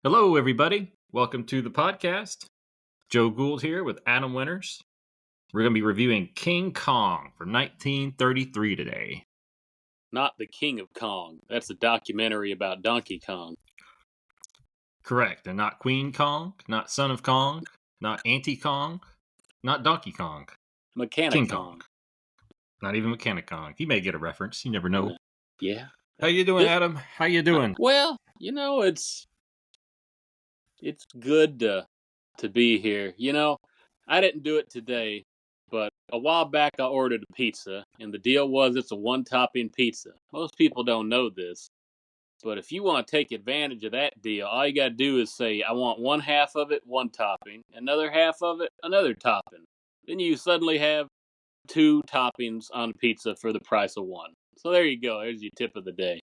Hello, everybody. Welcome to the podcast. Joe Gould here with Adam Winters. We're going to be reviewing King Kong from 1933 today. Not the King of Kong. That's a documentary about Donkey Kong. Correct. And not Queen Kong, not Son of Kong, not Auntie Kong, not Donkey Kong. Mechanic King Kong. Kong. Not even Mechanic Kong. He may get a reference. You never know. Yeah. How you doing, Adam? How you doing? Well, it's good to be here. I didn't do it today, but a while back I ordered a pizza, and the deal was it's a one-topping pizza. Most people don't know this, but if you want to take advantage of that deal, all you got to do is say, I want one half of it, one topping, another half of it, another topping. Then you suddenly have two toppings on pizza for the price of one. So there you go. There's your tip of the day.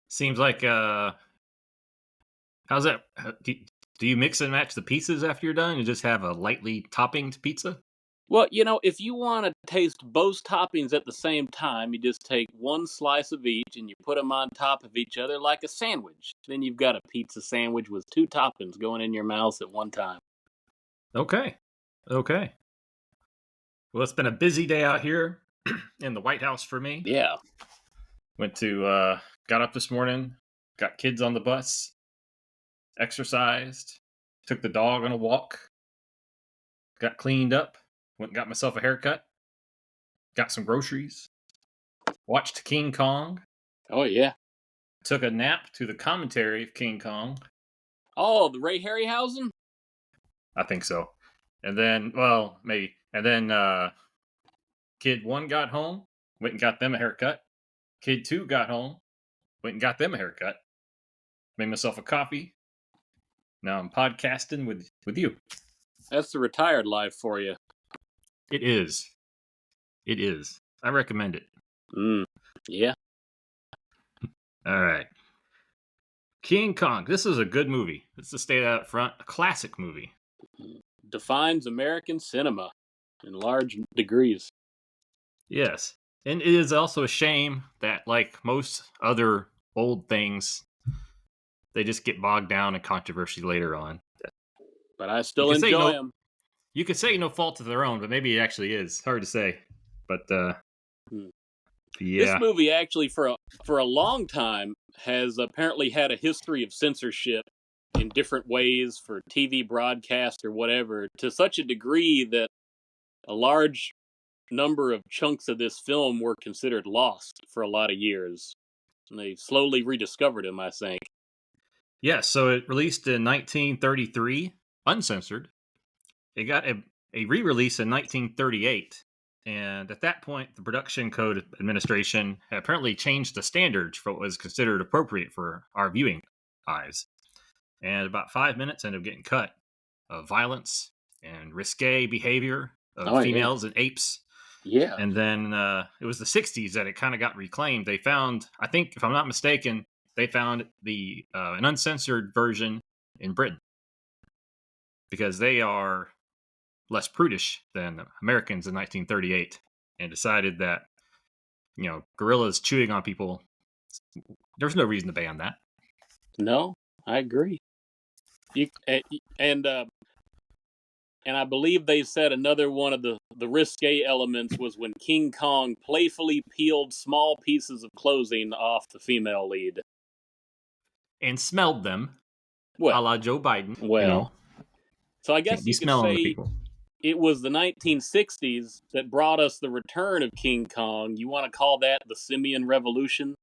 Seems like, how's that? Do you mix and match the pizzas after you're done? You just have a lightly toppinged pizza? Well, if you want to taste both toppings at the same time, you just take one slice of each and you put them on top of each other like a sandwich. Then you've got a pizza sandwich with two toppings going in your mouth at one time. Okay. Well, it's been a busy day out here in the White House for me. Yeah. Got up this morning, got kids on the bus, exercised, took the dog on a walk, got cleaned up, went and got myself a haircut, got some groceries, watched King Kong. Oh, yeah. Took a nap to the commentary of King Kong. Oh, the Ray Harryhausen? I think so. And then, well, maybe. And then kid 1 got home, went and got them a haircut. Kid 2 got home, went and got them a haircut. Made myself a coffee. Now I'm podcasting with you. That's the retired life for you. It is. I recommend it. Yeah. All right. King Kong. This is a good movie. Let's just state that up front. A classic movie. Defines American cinema in large degrees. Yes. And it is also a shame that, like most other old things, they just get bogged down in controversy later on. But I still enjoy them. You could say no fault of their own, but maybe it actually is. Hard to say. But, yeah. This movie actually, for a long time, has apparently had a history of censorship in different ways for TV broadcast or whatever, to such a degree that a large number of chunks of this film were considered lost for a lot of years. And they slowly rediscovered him, I think. Yes, so it released in 1933, uncensored. It got a re-release in 1938. And at that point, the Production Code Administration had apparently changed the standards for what was considered appropriate for our viewing eyes. And about 5 minutes ended up getting cut of violence and risque behavior of females and apes. Yeah. And then it was the 60s that it kind of got reclaimed. They found, I think, if I'm not mistaken, they found an uncensored version in Britain because they are less prudish than Americans in 1938 and decided that, gorillas chewing on people, there's no reason to ban that. No, I agree. And I believe they said another one of the risque elements was when King Kong playfully peeled small pieces of clothing off the female lead. And smelled them, a la Joe Biden. Well, so I guess you could say it was the 1960s that brought us the return of King Kong. You want to call that the Simian Revolution?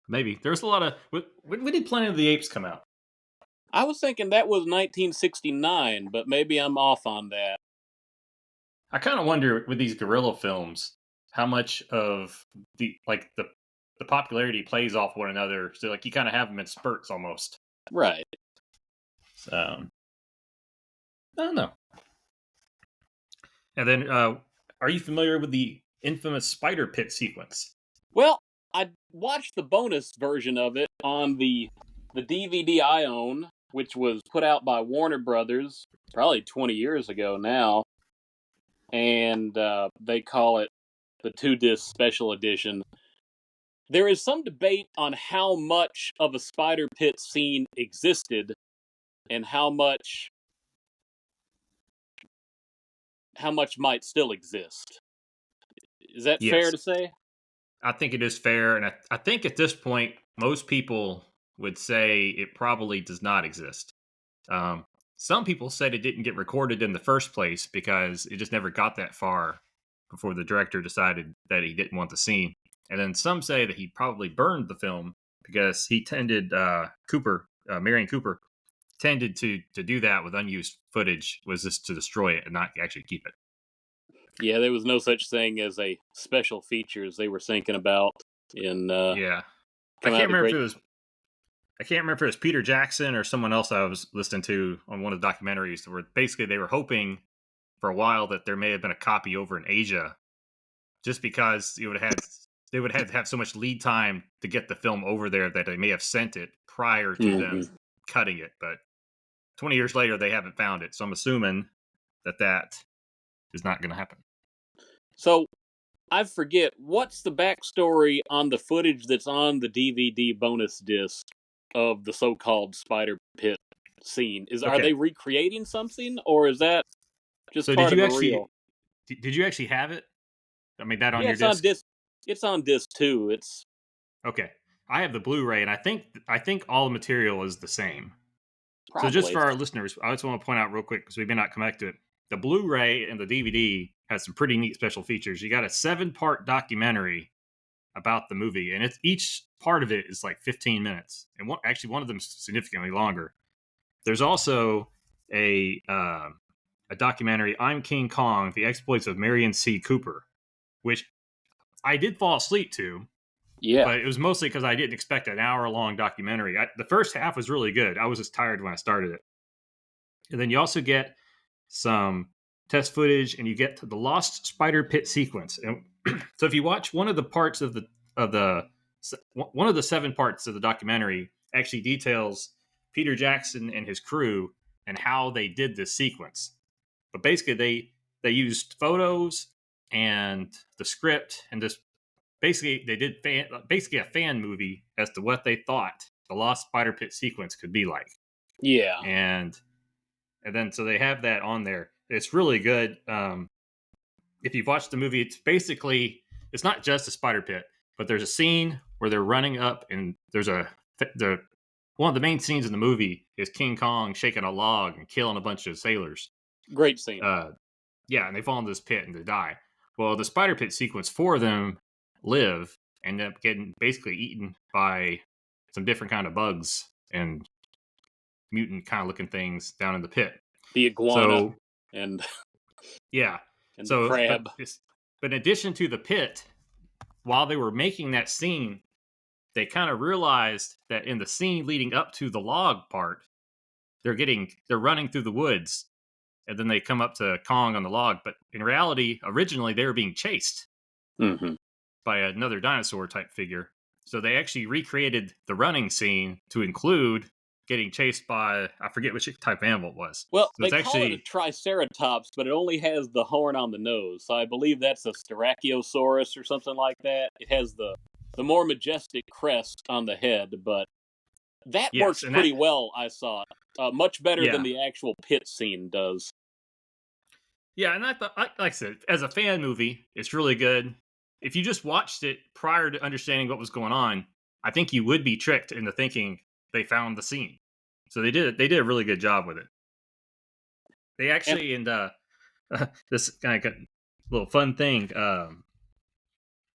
Maybe. There's a lot of... When did Planet of the Apes come out? I was thinking that was 1969, but maybe I'm off on that. I kind of wonder with these gorilla films how much of the popularity plays off one another. So you kind of have them in spurts almost. Right. So I don't know. And then, are you familiar with the infamous spider pit sequence? Well, I watched the bonus version of it on the DVD I own, which was put out by Warner Brothers probably 20 years ago now. And they call it the 2-disc special edition. there is some debate on how much of a spider pit scene existed and how much might still exist. Is that fair Yes, to say? I think it is fair, and I think at this point most people would say it probably does not exist. Um, some people said it didn't get recorded in the first place because it just never got that far before the director decided that he didn't want the scene. And then some say that he probably burned the film because he tended Marion Cooper tended to do that with unused footage, was just to destroy it and not actually keep it. Yeah, there was no such thing as a special features they were thinking about in Yeah, I coming out can't of the remember if great. it was I can't remember if it was Peter Jackson or someone else I was listening to on one of the documentaries where basically they were hoping for a while that there may have been a copy over in Asia, just because they would have to have so much lead time to get the film over there that they may have sent it prior to them Mm-hmm. cutting it. But 20 years later, they haven't found it, so I'm assuming that is not going to happen. So I forget what's the backstory on the footage that's on the DVD bonus disc of the so-called spider pit scene. Are Okay, they recreating something, or is that just so did part of you a reel? actually did you actually have it? I mean that on Yeah, your it's on disc? disc. It's on disc too. It's Okay, I have the Blu-ray, and I think all the material is the same. So just probably. for our listeners, I just want to point out real quick because we may not come back to it. The Blu-ray and the DVD has some pretty neat special features. You got a 7-part documentary about the movie, and it's each part of it is like 15 minutes, and one of them is significantly longer. There's also a documentary, "I'm King Kong: The Exploits of Marion C. Cooper," which I did fall asleep to, Yeah, but it was mostly because I didn't expect an hour-long documentary. The first half was really good. I was just tired when I started it. And then you also get some test footage, and you get to the lost spider pit sequence. And so if you watch one of the parts of the one of the 7 parts of the documentary, actually details Peter Jackson and his crew and how they did this sequence. But basically, they used photos and the script, and just basically they did basically a fan movie as to what they thought the lost spider pit sequence could be like. yeah. And then so they have that on there. It's really good. If you've watched the movie, it's not just a spider pit, but there's a scene where they're running up, and the one of the main scenes in the movie is King Kong shaking a log and killing a bunch of sailors. Great scene. Uh, yeah, and they fall into this pit and they die. Well, the spider pit sequence, 4 of them live and end up getting basically eaten by some different kind of bugs and mutant kind of looking things down in the pit. The iguana So and yeah, and the so crab. but in addition to the pit, while they were making that scene, they kind of realized that in the scene leading up to the log part, they're running through the woods, and then they come up to Kong on the log. But in reality, originally they were being chased Mm-hmm. by another dinosaur type figure. So they actually recreated the running scene to include getting chased by, I forget which type of animal it was. Well, So they it's call it a actually triceratops, but it only has the horn on the nose. So I believe that's a Styracosaurus or something like that. It has the more majestic crest on the head, but that yes, works and that pretty well. I saw much better than yeah. the actual pit scene does. Yeah, and I thought, like I said, as a fan movie, it's really good. If you just watched it prior to understanding what was going on, I think you would be tricked into thinking they found the scene. So they did it. They did a really good job with it. They And actually, and this kind of little fun thing,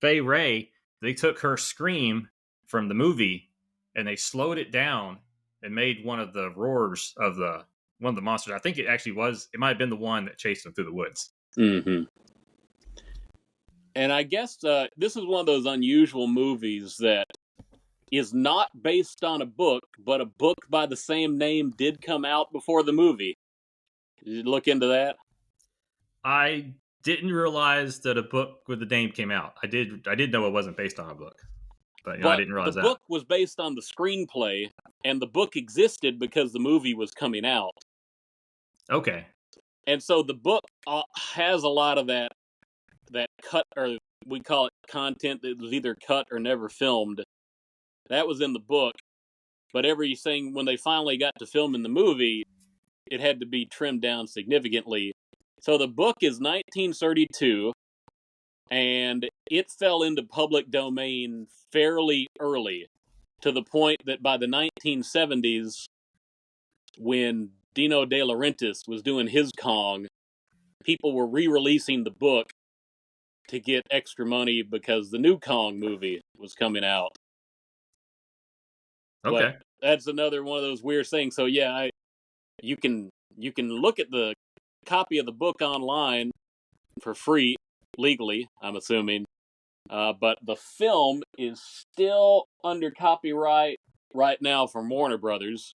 Fay Ray, they took her scream from the movie and they slowed it down and made one of the roars of the one of the monsters. I think it actually was. It might have been the one that chased them through the woods. mm-hmm. And I guess this is one of those unusual movies that is not based on a book, but a book by the same name did come out before the movie. Did you look into that? I didn't realize that a book with the name came out. I did know it wasn't based on a book, but I But didn't the realize that. book was based on the screenplay, and the book existed because the movie was coming out. Okay. And so the book has a lot of that cut or we call it content that was either cut or never filmed. That was in the book, but everything, when they finally got to filming the movie, it had to be trimmed down significantly. So the book is 1932, and it fell into public domain fairly early, to the point that by the 1970s, when Dino De Laurentiis was doing his Kong, people were re-releasing the book to get extra money because the new Kong movie was coming out. But Okay. that's another one of those weird things. So yeah, you can look at the copy of the book online for free, legally, I'm assuming. But the film is still under copyright right now from Warner Brothers,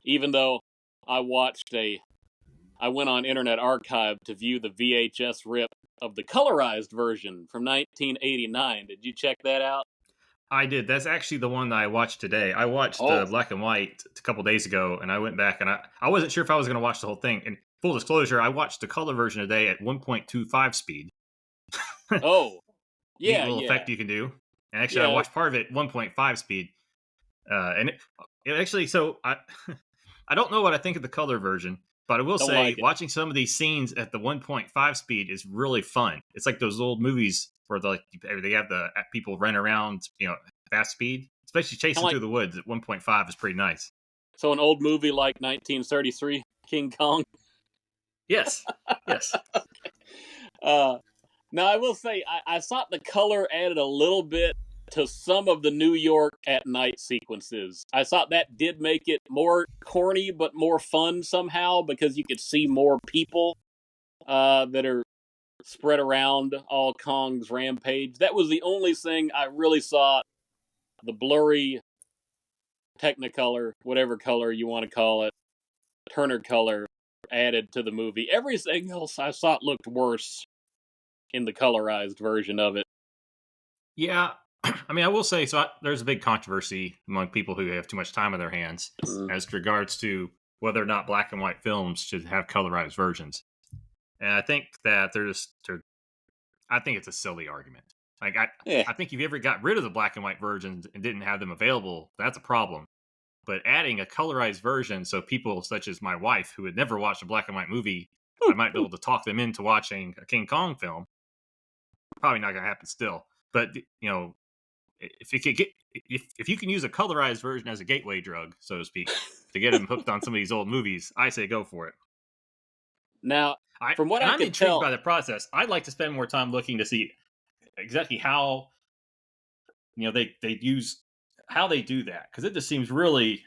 even though I went on Internet Archive to view the VHS rip of the colorized version from 1989. Did you check that out? I did. That's actually the one that I watched today. I watched Oh, black and white a couple days ago, and I went back and I wasn't sure if I was going to watch the whole thing. And full disclosure, I watched the color version today at 1.25 speed. oh, Neat yeah, little yeah, effect you can do. And actually, I yeah. watched part of it 1.5 speed. And it actually, so I I don't know what I think of the color version, but I will Don't say like it. watching some of these scenes at the 1.5 speed is really fun. It's like those old movies where they have the people run around, fast speed, especially Kind of chasing like through the woods at 1.5 is pretty nice. so an old movie like 1933 King Kong. Yes. Yes. Uh, Now, I will say, I thought the color added a little bit to some of the New York at night sequences. I thought that did make it more corny, but more fun somehow, because you could see more people that are spread around all Kong's rampage. That was the only thing I really saw the blurry Technicolor, whatever color you want to call it, Turner color added to the movie. Everything else I thought looked worse in the colorized version of it. Yeah. I mean, I will say, there's a big controversy among people who have too much time on their hands Mm. as regards to whether or not black and white films should have colorized versions. And I think that I think it's a silly argument. Like Yeah. I think if you ever got rid of the black and white versions and didn't have them available, that's a problem. But adding a colorized version so people such as my wife who had never watched a black and white movie, I might be able to talk them into watching a King Kong film. Probably not going to happen still. But if you could if you can use a colorized version as a gateway drug, so to speak, to get them hooked on some of these old movies, I say go for it. Now, from what I I'm could intrigued tell, by the process. I'd like to spend more time looking to see exactly how they use how they do that, because it just seems like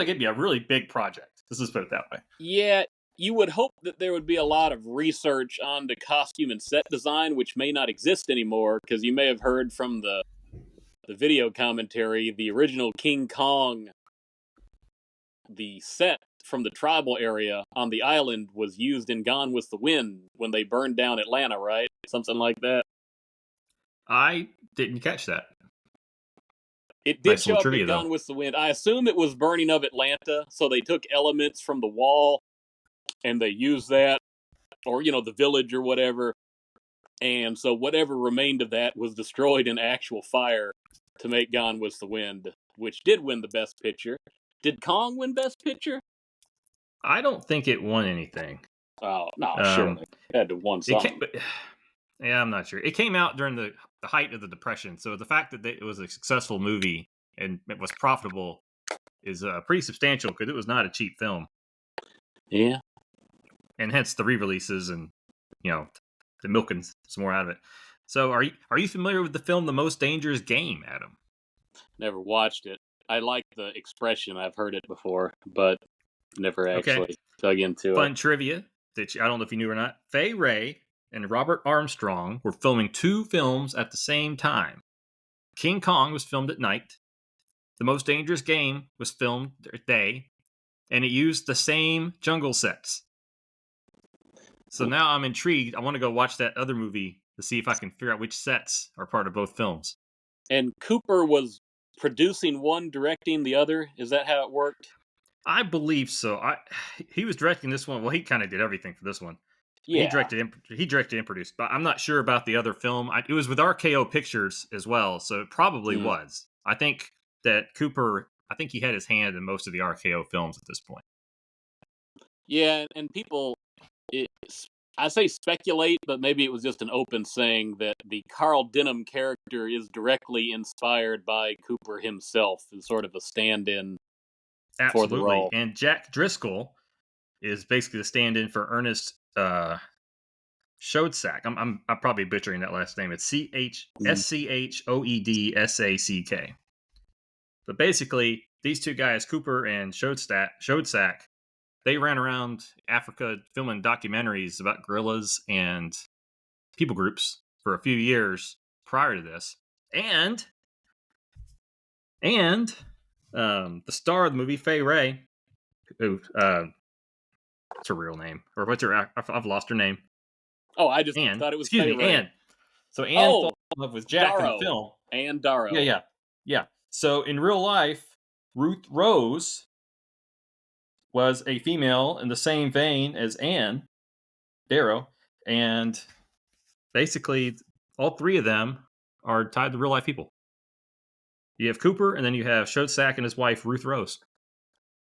it'd be a really big project. Let's just put it that way. yeah, you would hope that there would be a lot of research on the costume and set design, which may not exist anymore, because you may have heard from the video commentary, the original King Kong, the set from the tribal area on the island was used in Gone with the Wind when they burned down Atlanta, right? Something like that. I didn't catch that. It did Nice show little up in trivia though. Gone with the Wind. I assume it was burning of Atlanta, so they took elements from the wall and they used that, or the village or whatever. And so whatever remained of that was destroyed in actual fire to make Gone with the Wind, which did win the Best Picture. Did Kong win Best Picture? I don't think it won anything. Oh, no, Um, surely. It had to have won it came, something. but, yeah, I'm not sure. It came out during the height of the Depression, so the fact that it was a successful movie and it was profitable is pretty substantial because it was not a cheap film, Yeah. and hence the re-releases and the milking some more out of it. So, are you familiar with the film The Most Dangerous Game, Adam? Never watched it. I like the expression. I've heard it before, but never Okay, actually dug into it. fun trivia that I don't know if you knew or not. Fay Wray and Robert Armstrong were filming two films at the same time. King Kong was filmed at night. The Most Dangerous Game was filmed at day, and it used the same jungle sets. So now I'm intrigued. I want to go watch that other movie to see if I can figure out which sets are part of both films. And Cooper was producing one, directing the other. Is that how it worked? I believe so. He was directing this one. Well, he kind of did everything for this one. Yeah. He directed and produced, but I'm not sure about the other film. It was with RKO Pictures as well, so it probably Mm. was. I think that Cooper. I think he had his hand in most of the RKO films at this point. Yeah, and people, I say speculate, but maybe it was just an open saying that the Carl Denham character is directly inspired by Cooper himself as sort of a stand-in for the Absolutely, role. and Jack Driscoll is basically the stand-in for Ernest Schoedsack. I'm probably butchering that last name. It's Schoedsack. But basically, these two guys, Cooper and Schoedsack, they ran around Africa filming documentaries about gorillas and people groups for a few years prior to this. And the star of the movie, Fay Ray, who what's her real name? Or what's her I've lost her name. Oh, I just Anne. thought it was Excuse Fay me, Ray. Anne. So Anne Oh, falls in love with Jack in the Darrow. film. And Yeah, Darrow. yeah. Yeah. So in real life, Ruth Rose was a female in the same vein as Anne Darrow, and basically all three of them are tied to real life people. You have Cooper, and then you have Schoedsack and his wife Ruth Rose,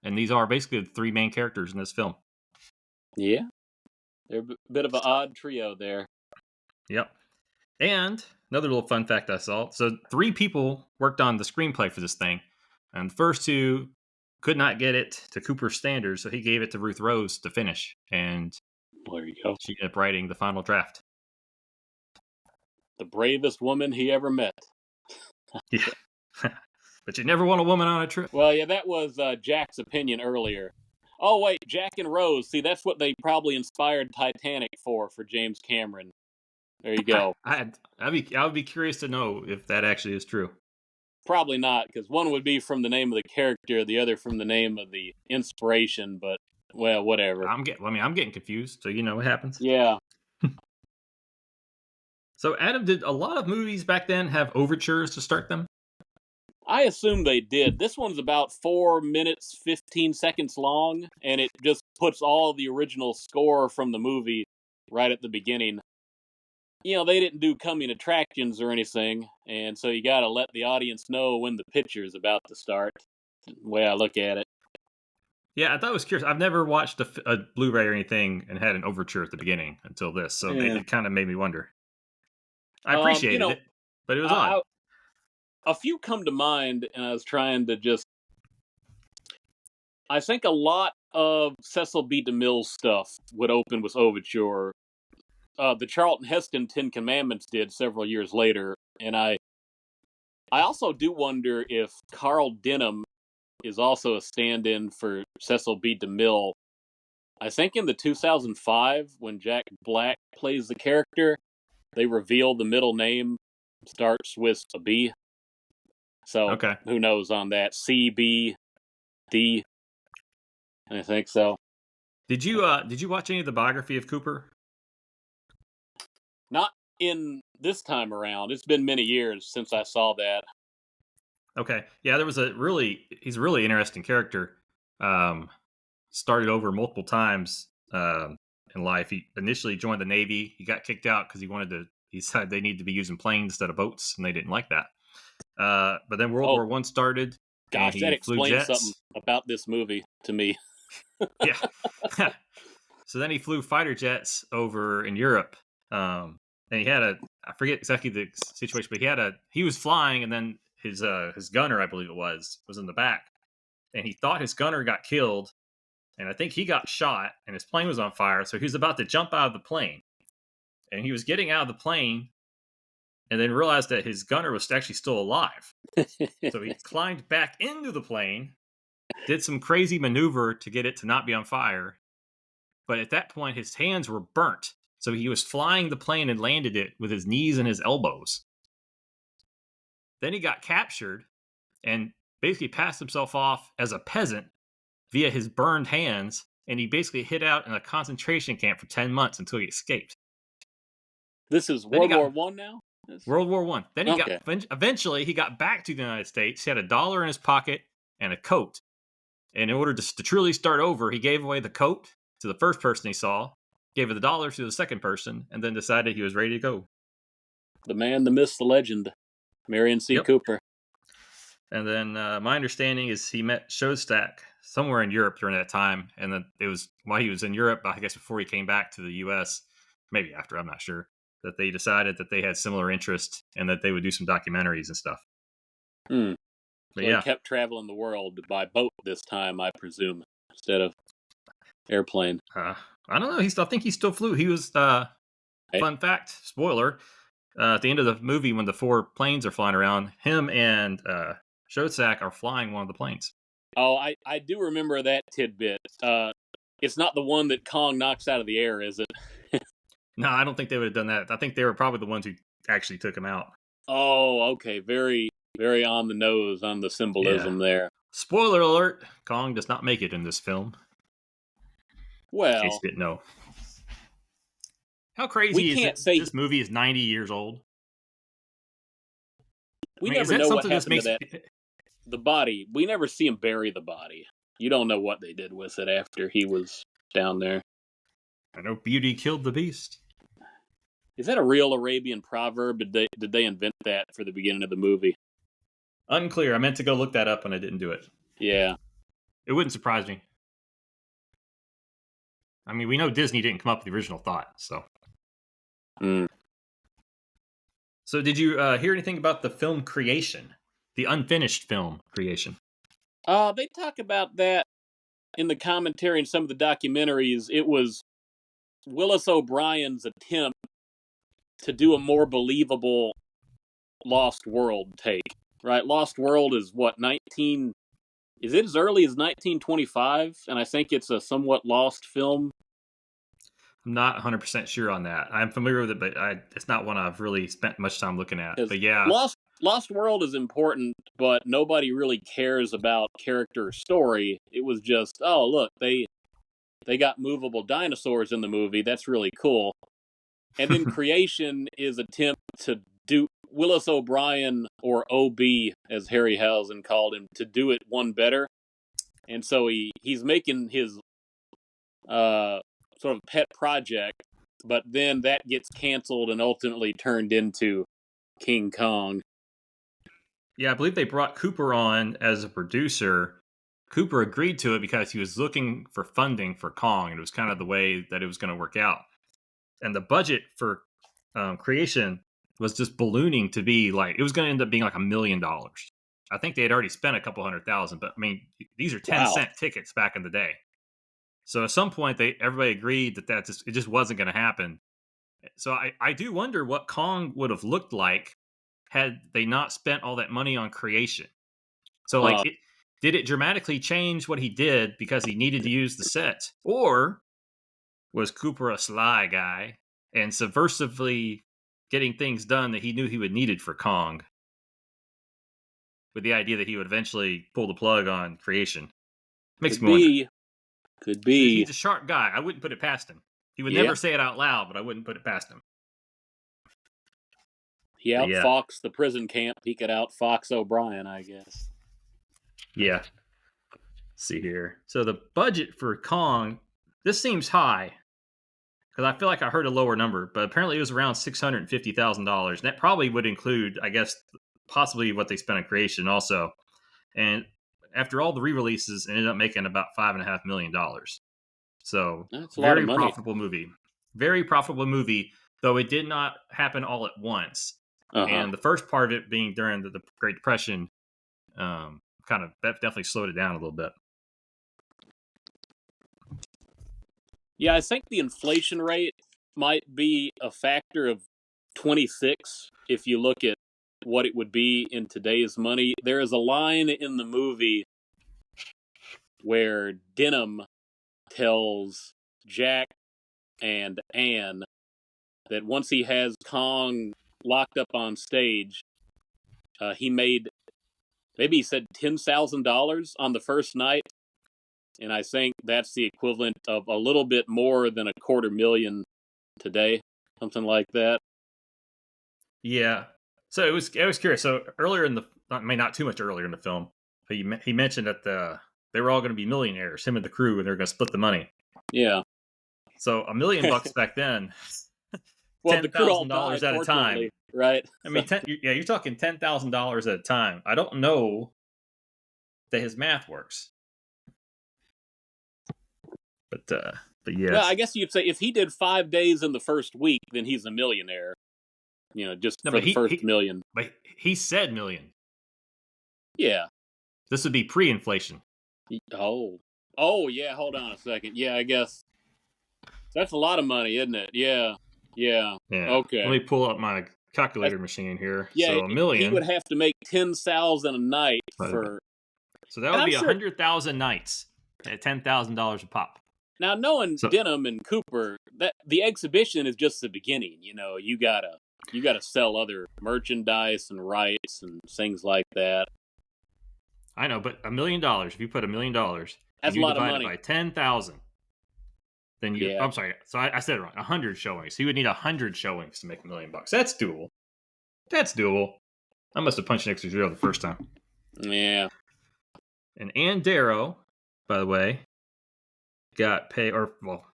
and these are basically the three main characters in this film. Yeah. They're a bit of an odd trio there. Yep. And another little fun fact I saw: so three people worked on the screenplay for this thing, and the first two could not get it to Cooper's standards, so he gave it to Ruth Rose to finish, and There you go. she ended up writing the final draft. The bravest woman he ever met. Yeah. But you never want a woman on a trip. Well, yeah, that was Jack's opinion earlier. Oh, wait, Jack and Rose. See, that's what they probably inspired Titanic for James Cameron. There you go. I would be curious to know if that actually is true. Probably not, because one would be from the name of the character, the other from the name of the inspiration, but, well, whatever. I'm getting confused, so you know what happens. Yeah. So Adam, did a lot of movies back then have overtures to start them? I assume they did. This one's about 4 minutes, 15 seconds long, and it just puts all the original score from the movie right at the beginning. You know, they didn't do coming attractions or anything, and so you gotta let the audience know when the picture's about to start. The way I look at it. Yeah, I thought it was curious. I've never watched a Blu-ray or anything and had an overture at the beginning until this, so Yeah. it kind of made me wonder. I You appreciated know, it, but it was odd. a few come to mind, and I was trying to just. I think a lot of Cecil B. DeMille's stuff would open with overture. The Charlton Heston Ten Commandments did several years later, and I also do wonder if Carl Denham is also a stand-in for Cecil B. DeMille. I think in the 2005, when Jack Black plays the character, they reveal the middle name starts with a B. So Okay. who knows on that? CBD. I think so. Did you watch any of the biography of Cooper? Not in this time around. It's been many years since I saw that. Okay. Yeah, he's a really interesting character. Started over multiple times in life. He initially joined the Navy. He got kicked out because he said they needed to be using planes instead of boats, and they didn't like that. But then World War One started. Gosh, that flew explains jets. something about this movie to me. Yeah. So then he flew fighter jets over in Europe. And he had I forget exactly the situation, but he was flying, and then his gunner, I believe it was in the back, and he thought his gunner got killed, and I think he got shot, and his plane was on fire. So he was about to jump out of the plane, and he was getting out of the plane, and then realized that his gunner was actually still alive. So he climbed back into the plane, did some crazy maneuver to get it to not be on fire, but at that point his hands were burnt. So he was flying the plane and landed it with his knees and his elbows. Then he got captured and basically passed himself off as a peasant via his burned hands, and he basically hid out in a concentration camp for 10 months until he escaped. This is World War One now? World War One. Then eventually he got back to the United States. He had $1 in his pocket and a coat. And in order to truly start over, he gave away the coat to the first person he saw, gave the dollar to the second person, and then decided he was ready to go. The man, the myth, the legend, Marion C. Yep. Cooper. And then my understanding is he met Showstack somewhere in Europe during that time, and then it was while he was in Europe, I guess before he came back to the U.S., maybe after, I'm not sure, that they decided that they had similar interests and that they would do some documentaries and stuff. Hmm. But So yeah, he kept traveling the world by boat this time, I presume, instead of airplane. I don't know. I think he still flew. He was fun fact, spoiler. At the end of the movie, when the four planes are flying around, him and Showstack are flying one of the planes. Oh, I do remember that tidbit. It's not the one that Kong knocks out of the air, is it? No, I don't think they would have done that. I think they were probably the ones who actually took him out. Oh, okay. Very, very on the nose on the symbolism there. Spoiler alert, Kong does not make it in this film. In case Well, you didn't know. How crazy we is can't it say this movie is 90 years old? we I mean, is never that know what something that happened to makes that. The body, we never see him bury the body. You don't know what they did with it after he was down there. I know beauty killed the beast. Is that a real Arabian proverb? Did they invent that for the beginning of the movie? Unclear. I meant to go look that up and I didn't do it. Yeah. It wouldn't surprise me. I mean, we know Disney didn't come up with the original thought, so. Mm. So did you hear anything about the film Creation? The unfinished film Creation? They talk about that in the commentary and some of the documentaries. It was Willis O'Brien's attempt to do a more believable Lost World take. Right? Lost World is what, 19... Is it as early as 1925? And I think it's a somewhat lost film. I'm not 100% sure on that. I'm familiar with it, but it's not one I've really spent much time looking at. But yeah. Lost World is important, but nobody really cares about character or story. It was just, oh, look, they got movable dinosaurs in the movie. That's really cool. And then Creation is attempt to do Willis O'Brien, or OB, as Harryhausen called him, to do it one better. And so he's making his sort of pet project, but then that gets canceled and ultimately turned into King Kong. Yeah, I believe they brought Cooper on as a producer. Cooper agreed to it because he was looking for funding for Kong, and it was kind of the way that it was going to work out. And the budget for Creation was just ballooning to be like, it was going to end up being like $1 million. I think they had already spent a couple $100,000, but I mean, these are 10-cent tickets back in the day. So at some point, everybody agreed that it just wasn't going to happen. So I do wonder what Kong would have looked like had they not spent all that money on Creation. So did it dramatically change what he did because he needed to use the set? Or was Cooper a sly guy and subversively getting things done that he knew he would needed for Kong, with the idea that he would eventually pull the plug on Creation? Makes me wonder. Could be. He's a sharp guy. I wouldn't put it past him. He would never say it out loud, but I wouldn't put it past him. He outfoxed the prison camp. He could outfox O'Brien, I guess. Yeah. Let's see here. So the budget for Kong, this seems high, because I feel like I heard a lower number, but apparently it was around $650,000. And that probably would include, I guess, possibly what they spent on Creation also. And after all the re-releases, it ended up making about $5.5 million. So that's a lot of money. Profitable movie. Very profitable movie, though it did not happen all at once. And the first part of it being during the Great Depression, kind of that definitely slowed it down a little bit. Yeah, I think the inflation rate might be a factor of 26 if you look at what it would be in today's money. There is a line in the movie where Denham tells Jack and Anne that once he has Kong locked up on stage, he made, maybe he said $10,000 on the first night. And I think that's the equivalent of a little bit more than $250,000 today, something like that. Yeah. So I was curious. So earlier in not too much earlier in the film, he mentioned that they were all going to be millionaires, him and the crew, and they're going to split the money. Yeah. So $1,000,000 back then, Well, the crew all $10,000 died, at a time. fortunately, right? I So, mean, you're talking $10,000 at a time. I don't know that his math works, but but well, I yes, guess you'd say if he did 5 days in the first week, then he's a millionaire. Just no, for but the first million. he said million. Yeah. This would be pre-inflation. Oh. Oh, yeah. Hold on a second. Yeah, I guess that's a lot of money, isn't it? Yeah. Yeah. Yeah, let Okay. me pull up my That's, calculator machine here. yeah. So a He would million, have to make 10,000 a night divided by- for, so that and would I'm be sure 100,000 nights at $10,000 a pop. now knowing So Denham and Cooper, that the exhibition is just the beginning. You gotta sell other merchandise and rights and things like that. I know, but $1,000,000. If you put $1,000,000 and That's a you lot of divide it money. by 10,000, then you. Yeah. I'm sorry. So I said it wrong. 100 showings. He would need 100 showings to make $1,000,000. That's doable. That's doable. I must have punched an extra zero the first time. Yeah. And Ann Darrow, by the way, got paid, or well,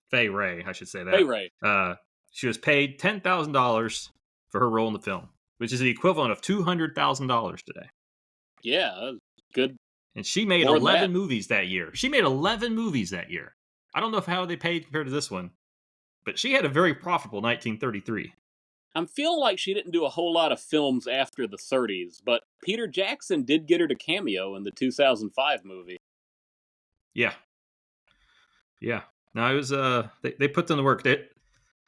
Fay Ray, I should say Hey, that. Ray. She was paid $10,000 for her role in the film, which is the equivalent of $200,000 today. Yeah, that's good. And she made More than 11 that. movies that year. She made 11 movies that year. I don't know how they paid compared to this one, but she had a very profitable 1933. I'm feeling like she didn't do a whole lot of films after the 30s, but Peter Jackson did get her to cameo in the 2005 movie. Yeah. Yeah. No, it was they put in the work.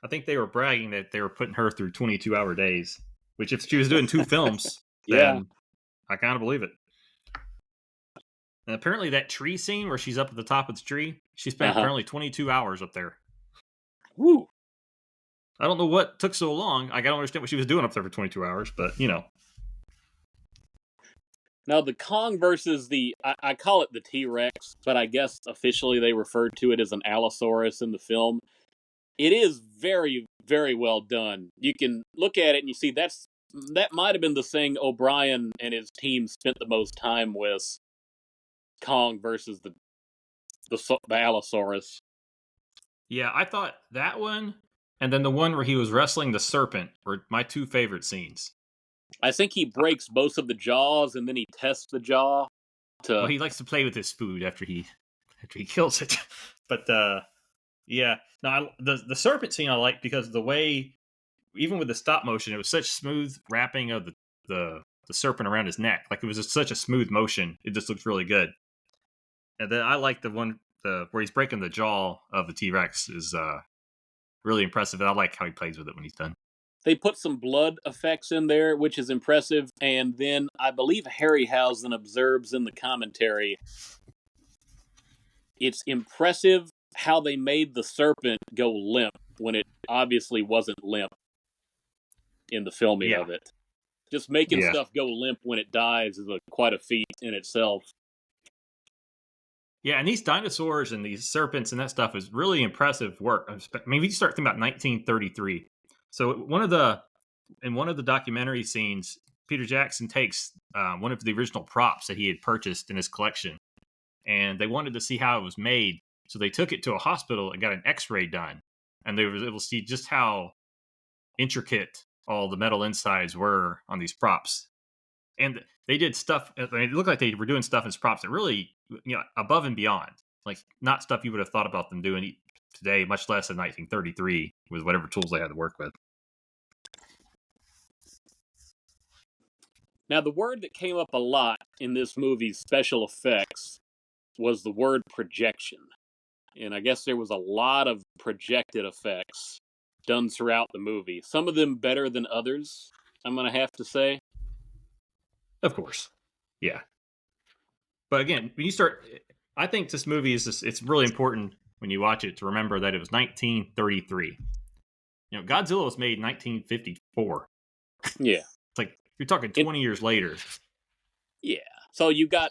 I think they were bragging that they were putting her through 22-hour days, which if she was doing two films, Yeah. then I kind of believe it. And apparently that tree scene where she's up at the top of the tree, she spent Uh-huh. apparently 22 hours up there. Woo. I don't know what took so long. I don't understand what she was doing up there for 22 hours, but Now the Kong versus I call it the T-Rex, but I guess officially they referred to it as an Allosaurus in the film. It is very, very well done. You can look at it and you see that might have been the thing O'Brien and his team spent the most time with. Kong versus the Allosaurus. yeah, I thought that one and then the one where he was wrestling the serpent were my two favorite scenes. I think he breaks both of the jaws and then he tests the jaw Well, to. he likes to play with his food after he kills it. But yeah, no, the serpent scene I like because the way, even with the stop motion, it was such smooth wrapping of the serpent around his neck. Like it was just such a smooth motion. It just looks really good. And then I like the one where he's breaking the jaw of the T-Rex is really impressive. And I like how he plays with it when he's done. They put some blood effects in there, which is impressive. And then I believe Harryhausen observes in the commentary, it's impressive how they made the serpent go limp when it obviously wasn't limp in the filming Yeah. of it. Just making Yeah. stuff go limp when it dies is quite a feat in itself. Yeah, and these dinosaurs and these serpents and that stuff is really impressive work. I mean, we start thinking about 1933. So in one of the documentary scenes, Peter Jackson takes one of the original props that he had purchased in his collection, and they wanted to see how it was made. So they took it to a hospital and got an X-ray done, and they were able to see just how intricate all the metal insides were on these props. And they did stuff. I mean, it looked like they were doing stuff as props that really, above and beyond, like not stuff you would have thought about them doing today, much less in 1933 with whatever tools they had to work with. Now, the word that came up a lot in this movie's special effects was the word projection. And I guess there was a lot of projected effects done throughout the movie. Some of them better than others, I'm going to have to say. Of course, yeah. But again, when you start, I think this movie is it's really important when you watch it to remember that it was 1933. Godzilla was made in 1954. Yeah. It's like you're talking 20 years later. Yeah. So you got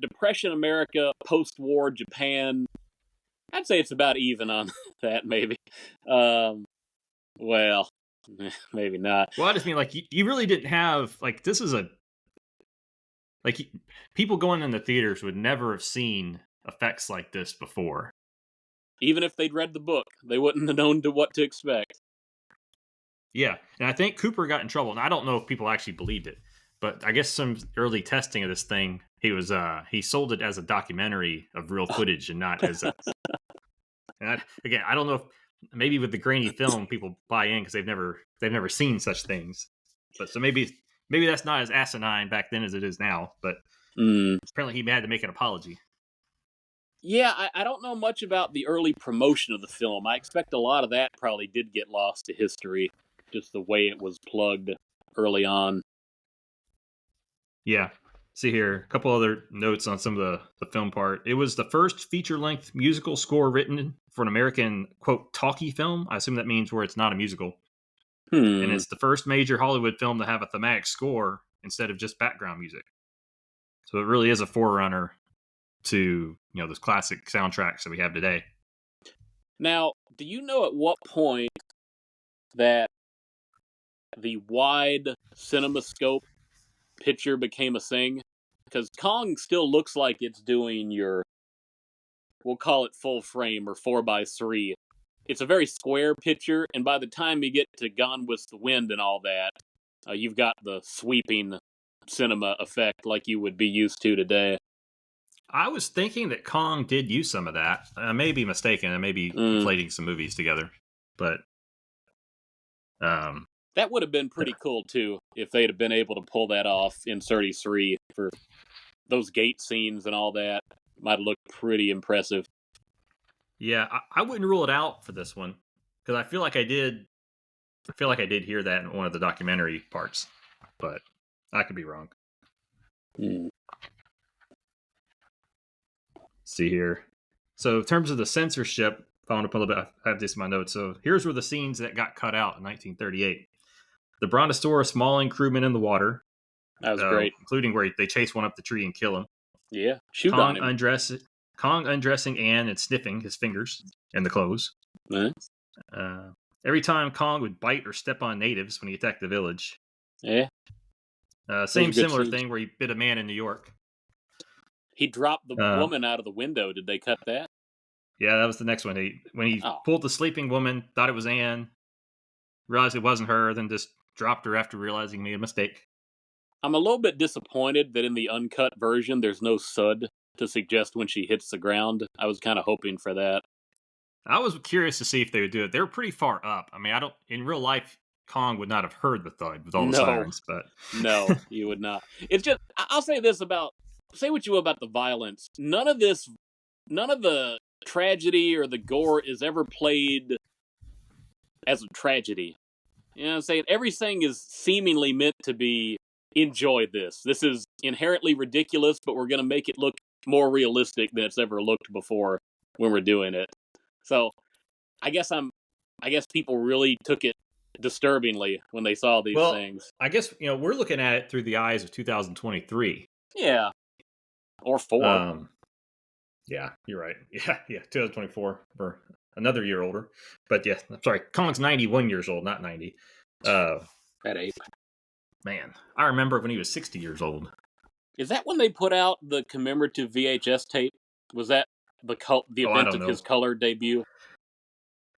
Depression America, post-war Japan. I'd say it's about even on that, maybe. Well, maybe not. Well, I just mean like you really didn't have like this is people going in the theaters would never have seen effects like this before. Even if they'd read the book, they wouldn't have known what to expect. Yeah, and I think Cooper got in trouble, and I don't know if people actually believed it, but I guess some early testing of this thing, he sold it as a documentary of real footage and not as a. And again, I don't know if maybe with the grainy film people buy in because they've never seen such things, but so maybe that's not as asinine back then as it is now. But apparently he had to make an apology. Yeah, I don't know much about the early promotion of the film. I expect a lot of that probably did get lost to history, just the way it was plugged early on. Yeah. See here, a couple other notes on some of the film part. It was the first feature-length musical score written for an American, quote, talkie film. I assume that means where it's not a musical. And it's the first major Hollywood film to have a thematic score instead of just background music. So it really is a forerunner to, those classic soundtracks that we have today. Now, do you know at what point that the wide CinemaScope picture became a thing? Because Kong still looks like it's doing we'll call it full frame or 4:3. It's a very square picture, and by the time you get to Gone with the Wind and all that, you've got the sweeping cinema effect like you would be used to today. I was thinking that Kong did use some of that. I may be mistaken. I may be conflating some movies together, but that would have been pretty cool too if they'd have been able to pull that off in 33 for those gate scenes and all that. Might have looked pretty impressive. Yeah, I wouldn't rule it out for this one because I feel like I did. I feel like I did hear that in one of the documentary parts, but I could be wrong. See here. So in terms of the censorship, following up a little bit, I have this in my notes. So here's where the scenes that got cut out in 1938. The Brontosaurus mauling crewmen in the water. That was great. Including where they chase one up the tree and kill him. Yeah, shoot on him. Kong undressing Anne and sniffing his fingers in the clothes. Nice. Every time Kong would bite or step on natives when he attacked the village. Yeah. Similar thing where he bit a man in New York. He dropped the woman out of the window. Did they cut that? Yeah, that was the next one. When he pulled the sleeping woman, thought it was Anne, realized it wasn't her, then just dropped her after realizing he made a mistake. I'm a little bit disappointed that in the uncut version there's no thud to suggest when she hits the ground. I was kind of hoping for that. I was curious to see if they would do it. They were pretty far up. I mean, in real life, Kong would not have heard the thud with all the sirens, but no, you would not. It's just, I'll say this say what you will about the violence. None of the tragedy or the gore is ever played as a tragedy. You know what I'm saying? Everything is seemingly meant to be, enjoy this. This is inherently ridiculous, but we're going to make it look more realistic than it's ever looked before when we're doing it. So, I guess people really took it disturbingly when they saw these things. I guess, we're looking at it through the eyes of 2023. Yeah. Or 4. Yeah, you're right. Yeah, 2024. We're another year older. But yeah, I'm sorry. Kong's 91 years old, not 90. That ape. Man, I remember when he was 60 years old. Is that when they put out the commemorative VHS tape? Was that the event of his color debut?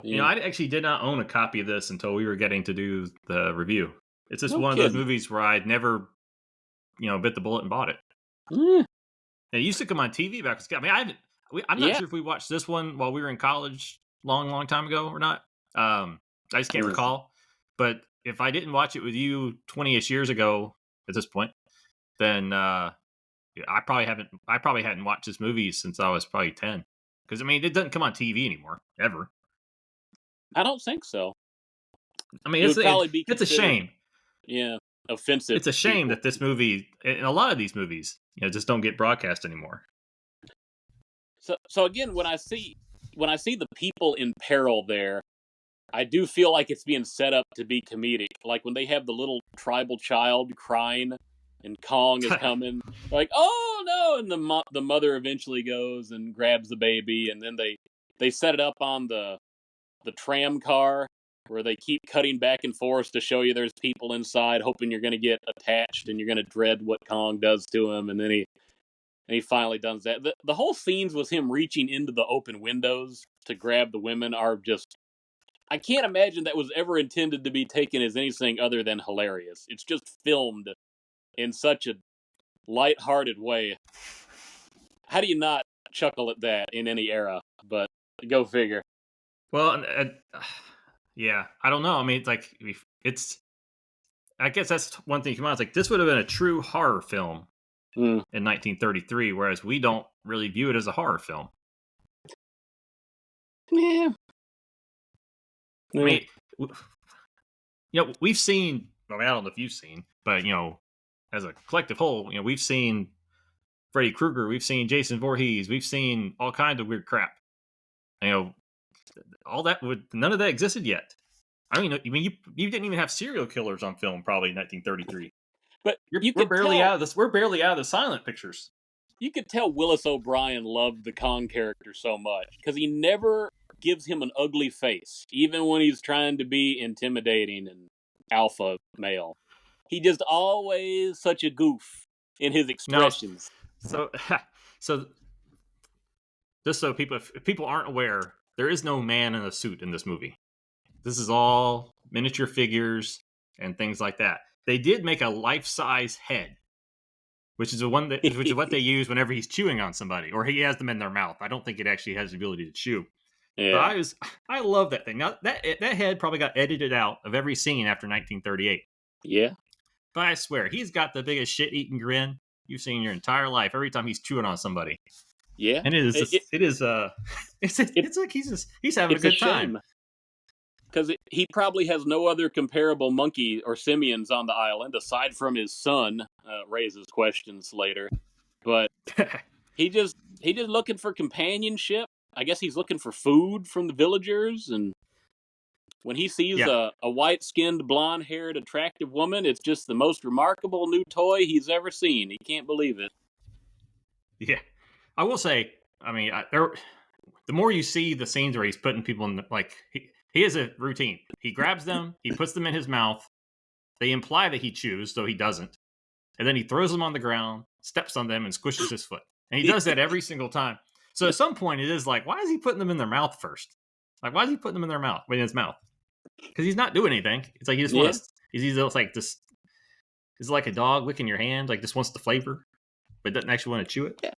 Yeah. I actually did not own a copy of this until we were getting to do the review. It's just one of those movies where I'd never, bit the bullet and bought it. It used to come on TV back. I mean, I'm not sure if we watched this one while we were in college long time ago or not. I just can't recall. But if I didn't watch it with you 20-ish years ago at this point, then I probably hadn't watched this movie since I was probably 10. Because, I mean, it doesn't come on TV anymore, ever. I don't think so. I mean, it's a shame. Yeah, offensive. It's a shame that this movie, and a lot of these movies, just don't get broadcast anymore. So again, when I see the people in peril there, I do feel like it's being set up to be comedic. Like when they have the little tribal child crying, and Kong is coming, like, oh no, and the mother eventually goes and grabs the baby, and then they set it up on the tram car where they keep cutting back and forth to show you there's people inside, hoping you're going to get attached and you're going to dread what Kong does to him, and then and he finally does that. The whole scenes with him reaching into the open windows to grab the women are just. I can't imagine that was ever intended to be taken as anything other than hilarious. It's just filmed in such a light-hearted way. How do you not chuckle at that in any era? But go figure. Well, yeah, I don't know. I mean, it's like it's. I guess that's one thing. Come on, it's like this would have been a true horror film Mm. in 1933, whereas we don't really view it as a horror film. Yeah. I mean, we've seen. I mean, I don't know if you've seen, but as a collective whole, we've seen Freddy Krueger, we've seen Jason Voorhees, we've seen all kinds of weird crap. All that none of that existed yet. I mean, you didn't even have serial killers on film probably in 1933. But We're barely out of this. We're barely out of the silent pictures. You could tell Willis O'Brien loved the Kong character so much because he never gives him an ugly face, even when he's trying to be intimidating and alpha male. He just always such a goof in his expressions. No, so just so if people aren't aware, there is no man in a suit in this movie. This is all miniature figures and things like that. They did make a life-size head, which is what they use whenever he's chewing on somebody or he has them in their mouth. I don't think it actually has the ability to chew. Yeah. But I love that thing. Now that head probably got edited out of every scene after 1938. Yeah. But I swear, he's got the biggest shit-eating grin you've seen in your entire life every time he's chewing on somebody. Yeah. And it's like he's having a good time. Because he probably has no other comparable monkey or simians on the island aside from his son. Raises questions later, but he just looking for companionship. I guess he's looking for food from the villagers, and when he sees a white-skinned, blonde-haired, attractive woman, it's just the most remarkable new toy he's ever seen. He can't believe it. Yeah, I will say. I mean, the more you see the scenes where he's putting people in, he has a routine. He grabs them, he puts them in his mouth. They imply that he chews, though he doesn't. And then he throws them on the ground, steps on them, and squishes his foot. And he does that every single time. So at some point, it is like, why is he putting them in their mouth first? Like, why is he putting them in his mouth? Because he's not doing anything. It's like he just wants. He's like this. Is like a dog licking your hand, like just wants the flavor, but doesn't actually want to chew it. Yeah.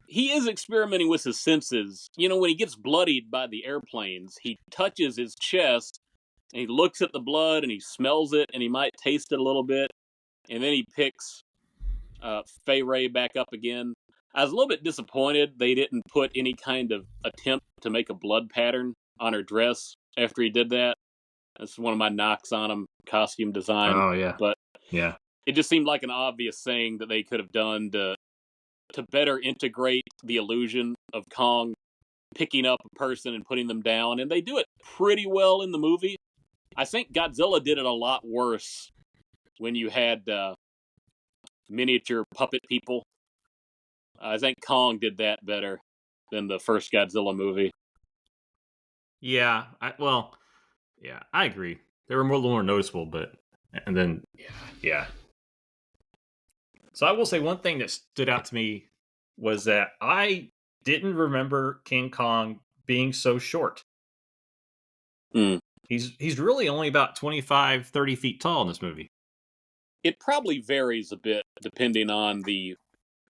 He is experimenting with his senses. When he gets bloodied by the airplanes, he touches his chest, and he looks at the blood, and he smells it, and he might taste it a little bit, and then he picks Fay Ray back up again. I was a little bit disappointed they didn't put any kind of attempt to make a blood pattern on her dress after he did that. That's one of my knocks on him, costume design. Oh, yeah. But yeah, it just seemed like an obvious thing that they could have done to better integrate the illusion of Kong picking up a person and putting them down. And they do it pretty well in the movie. I think Godzilla did it a lot worse when you had miniature puppet people. I think Kong did that better than the first Godzilla movie. Yeah, I agree. They were a little more noticeable, and then yeah. So I will say one thing that stood out to me was that I didn't remember King Kong being so short. Mm. He's really only about 25, 30 feet tall in this movie. It probably varies a bit depending on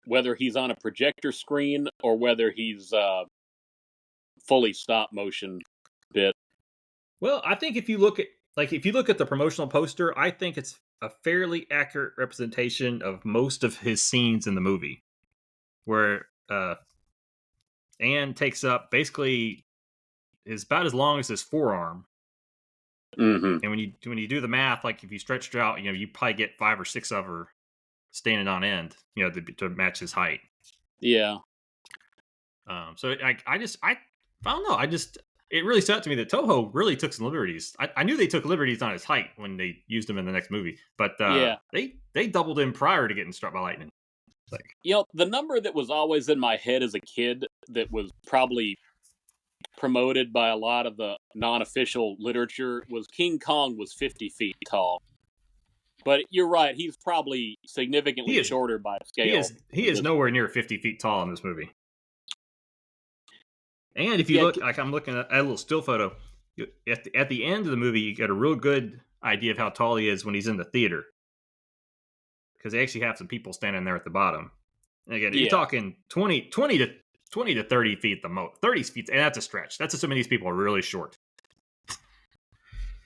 whether he's on a projector screen or whether he's fully stop motion bit. Well, I think if you look at the promotional poster, I think it's a fairly accurate representation of most of his scenes in the movie, where Anne takes up basically is about as long as his forearm. Mm-hmm. And when you do the math, like if you stretched her out, you probably get 5 or 6 of her standing on end, to match his height. Yeah. So I don't know. It really stood out to me that Toho really took some liberties. I knew they took liberties on his height when they used him in the next movie, but they doubled him prior to getting struck by lightning. The number that was always in my head as a kid that was probably promoted by a lot of the non-official literature was King Kong was 50 feet tall. But you're right. He's probably significantly He is shorter by he scale. is he is nowhere near 50 feet tall in this movie. And if you Yeah, look, like I'm looking at a little still photo, at the end of the movie, you get a real good idea of how tall he is when he's in the theater, because they actually have some people standing there at the bottom. And again, you're yeah. talking 20 to 30 feet the most. 30 feet, and that's a stretch. That's assuming these people are really short.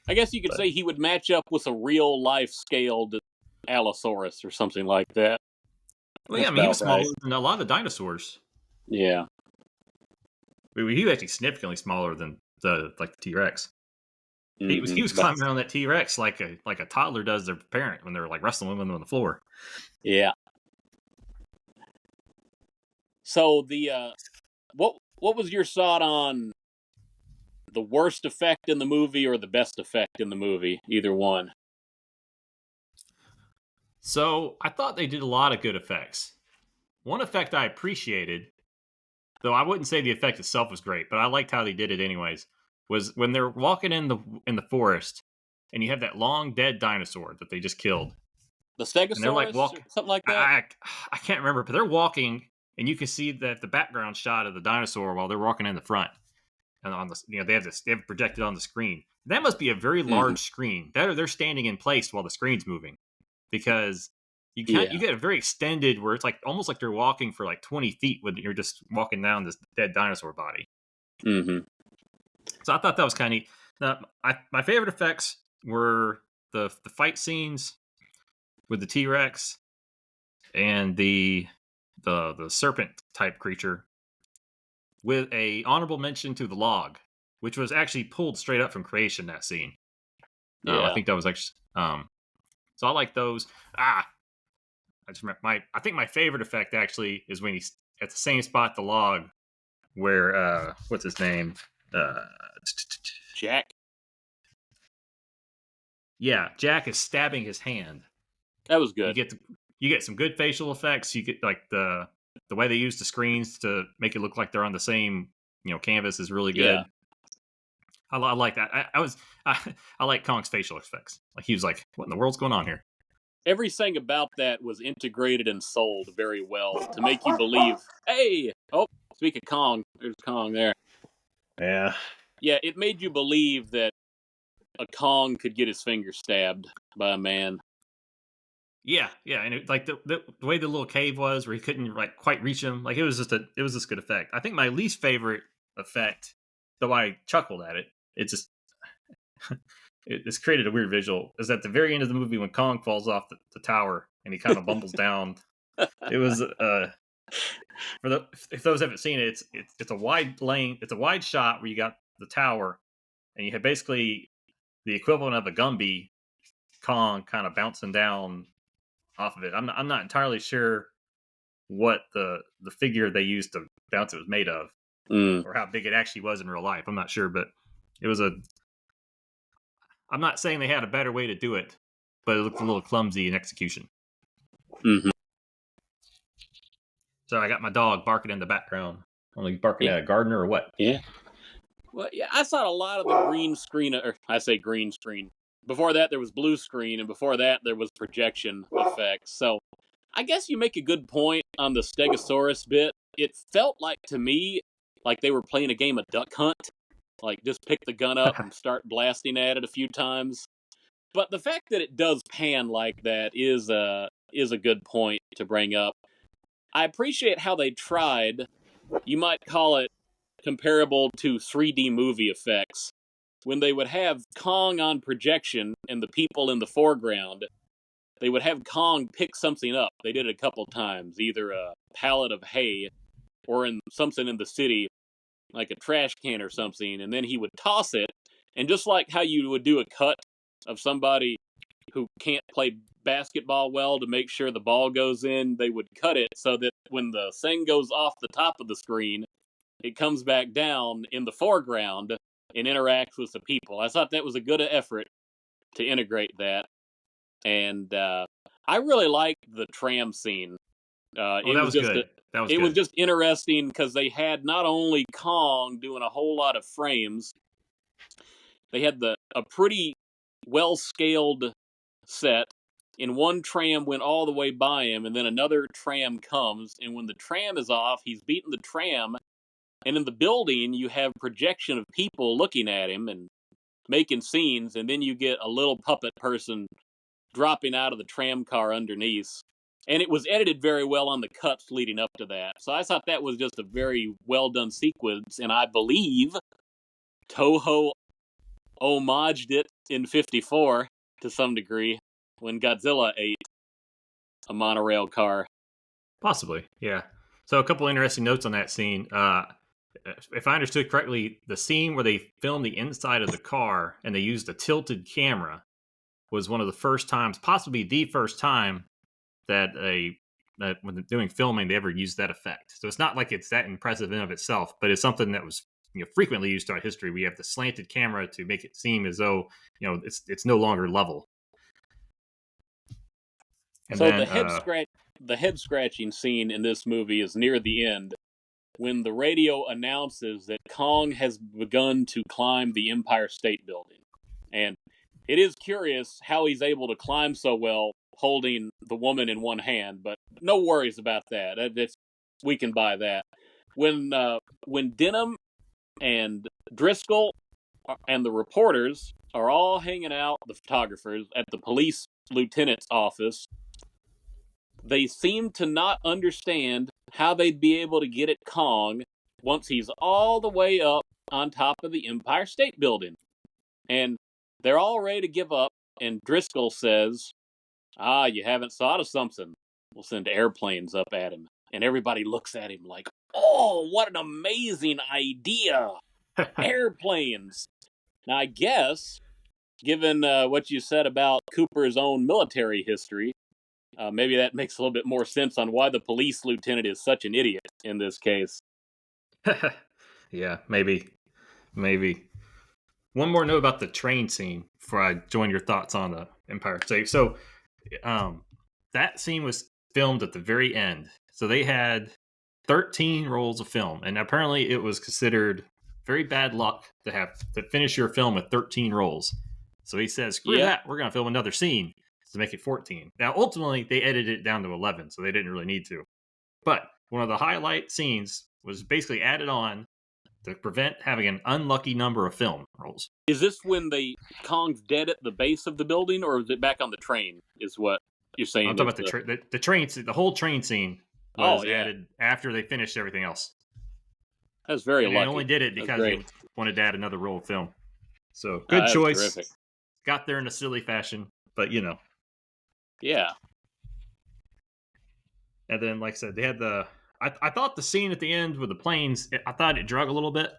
I guess you could But say he would match up with a real life scaled Allosaurus or something like that. well, yeah, That's I mean, he was about right. smaller than a lot of the dinosaurs. Yeah. He was actually significantly smaller than the T Rex. He was But climbing around that T Rex like a toddler does their parent when they're like wrestling with them on the floor. yeah. So the what was your thought on the worst effect in the movie or the best effect in the movie? Either one. So I thought they did a lot of good effects. One effect I appreciated, though I wouldn't say the effect itself was great, but I liked how they did it anyways, was when they're walking in the forest and you have that long dead dinosaur that they just killed. The And they're like Stegosaurus or walking something like that? I can't remember, but they're walking and you can see that the background shot of the dinosaur while they're walking in the front. And on the they have it projected on the screen. That must be a very Mm-hmm. large screen. They're standing in place while the screen's moving, because you Yeah. get a very extended where it's like almost like you're walking for like 20 feet when you're just walking down this dead dinosaur body. Mm-hmm. So I thought that was kind of neat. Now, my favorite effects were the fight scenes with the T Rex and the serpent type creature, with a honorable mention to the log, which was actually pulled straight up from creation. That scene, I Yeah. think that was actually. So I like those. I just remember I think my favorite effect actually is when he's at the same spot, the log, where what's his name? Uh, Jack. yeah, Jack is stabbing his hand. That was You good. get you get some good facial effects. You get like the way they use the screens to make it look like they're on the same canvas is really Yeah. good. I like that. I like Kong's facial effects. Like he was like, "What in the world's going on here?" Everything about that was integrated and sold very well to make you believe, hey, oh, speak of Kong, there's Kong there. Yeah, Yeah, it made you believe that a Kong could get his finger stabbed by a man. yeah, and like the way the little cave was, where he couldn't like quite reach him, like it was just good effect. I think my least favorite effect, though I chuckled at it, it just it's created a weird visual, is at the very end of the movie when Kong falls off the tower and he kind of bumbles down. It was for the if those haven't seen it, it's a wide lane, it's a wide shot where you got the tower and you have basically the equivalent of a Gumby Kong kind of bouncing down off of it. I'm not entirely sure what the figure they used to bounce it was made of, Mm. or how big it actually was in real life. I'm not sure, but it was a. I'm not saying they had a better way to do it, but it looked a little clumsy in execution. Mm-hmm. So I got my dog barking in the background. Only barking Yeah. at a gardener or what? Yeah. Well, yeah, I thought a lot of the green screen, or I say green screen. Before that, there was blue screen, and before that, there was projection effects. So I guess you make a good point on the Stegosaurus bit. It felt like to me like they were playing a game of Duck Hunt. Like just pick the gun up and start blasting at it a few times. But the fact that it does pan like that is a good point to bring up. I appreciate how they tried. You might call it comparable to 3D movie effects. When they would have Kong on projection and the people in the foreground, they would have Kong pick something up. They did it a couple times, either a pallet of hay or in something in the city, like a trash can or something, and then he would toss it. And just like how you would do a cut of somebody who can't play basketball well to make sure the ball goes in, they would cut it so that when the thing goes off the top of the screen, it comes back down in the foreground and interacts with the people. I thought that was a good effort to integrate that. And I really liked the tram scene. Oh, that was good. That was It was good. just interesting because they had not only Kong doing a whole lot of frames, they had a pretty well scaled set and one tram went all the way by him, and then another tram comes, and when the tram is off, he's beating the tram, and in the building, you have projection of people looking at him and making scenes, and then you get a little puppet person dropping out of the tram car underneath. And it was edited very well on the cuts leading up to that. So I thought that was just a very well done sequence, and I believe Toho homaged it in '54 to some degree when Godzilla ate a monorail car. Possibly, yeah. So a couple interesting notes on that scene. If I understood correctly, the scene where they filmed the inside of the car and they used a tilted camera was one of the first times, possibly the first time, that when doing filming they ever used that effect. So it's not like it's that impressive in of itself, but it's something that was frequently used throughout history. We have the slanted camera to make it seem as though it's no longer level. And so then the head scratching scene in this movie is near the end when the radio announces that Kong has begun to climb the Empire State Building. And it is curious how he's able to climb so well holding the woman in one hand, but no worries about that. We can buy that. When Denham and Driscoll and the reporters are all hanging out, the photographers, at the police lieutenant's office, they seem to not understand how they'd be able to get at Kong once he's all the way up on top of the Empire State Building. And they're all ready to give up, and Driscoll says, you haven't thought of something. We'll send airplanes up at him. And everybody looks at him like, oh, what an amazing idea. Airplanes. Now, I guess, given what you said about Cooper's own military history, maybe that makes a little bit more sense on why the police lieutenant is such an idiot in this case. Yeah, maybe. One more note about the train scene before I join your thoughts on the Empire State. So, that scene was filmed at the very end. So they had 13 rolls of film, and apparently it was considered very bad luck to finish your film with 13 rolls. So he says, screw that, we're going to film another scene to make it 14. Now, ultimately, they edited it down to 11, so they didn't really need to. But one of the highlight scenes was basically added on to prevent having an unlucky number of film rolls. Is this when Kong's dead at the base of the building, or is it back on the train, is what you're saying? I'm talking about the train, the whole train scene was added after they finished everything else. That's very lucky. They only did it because they wanted to add another roll of film. So, good choice. Terrific. Got there in a silly fashion, but Yeah. And then, like I said, they had I thought the scene at the end with the planes, I thought it drug a little bit.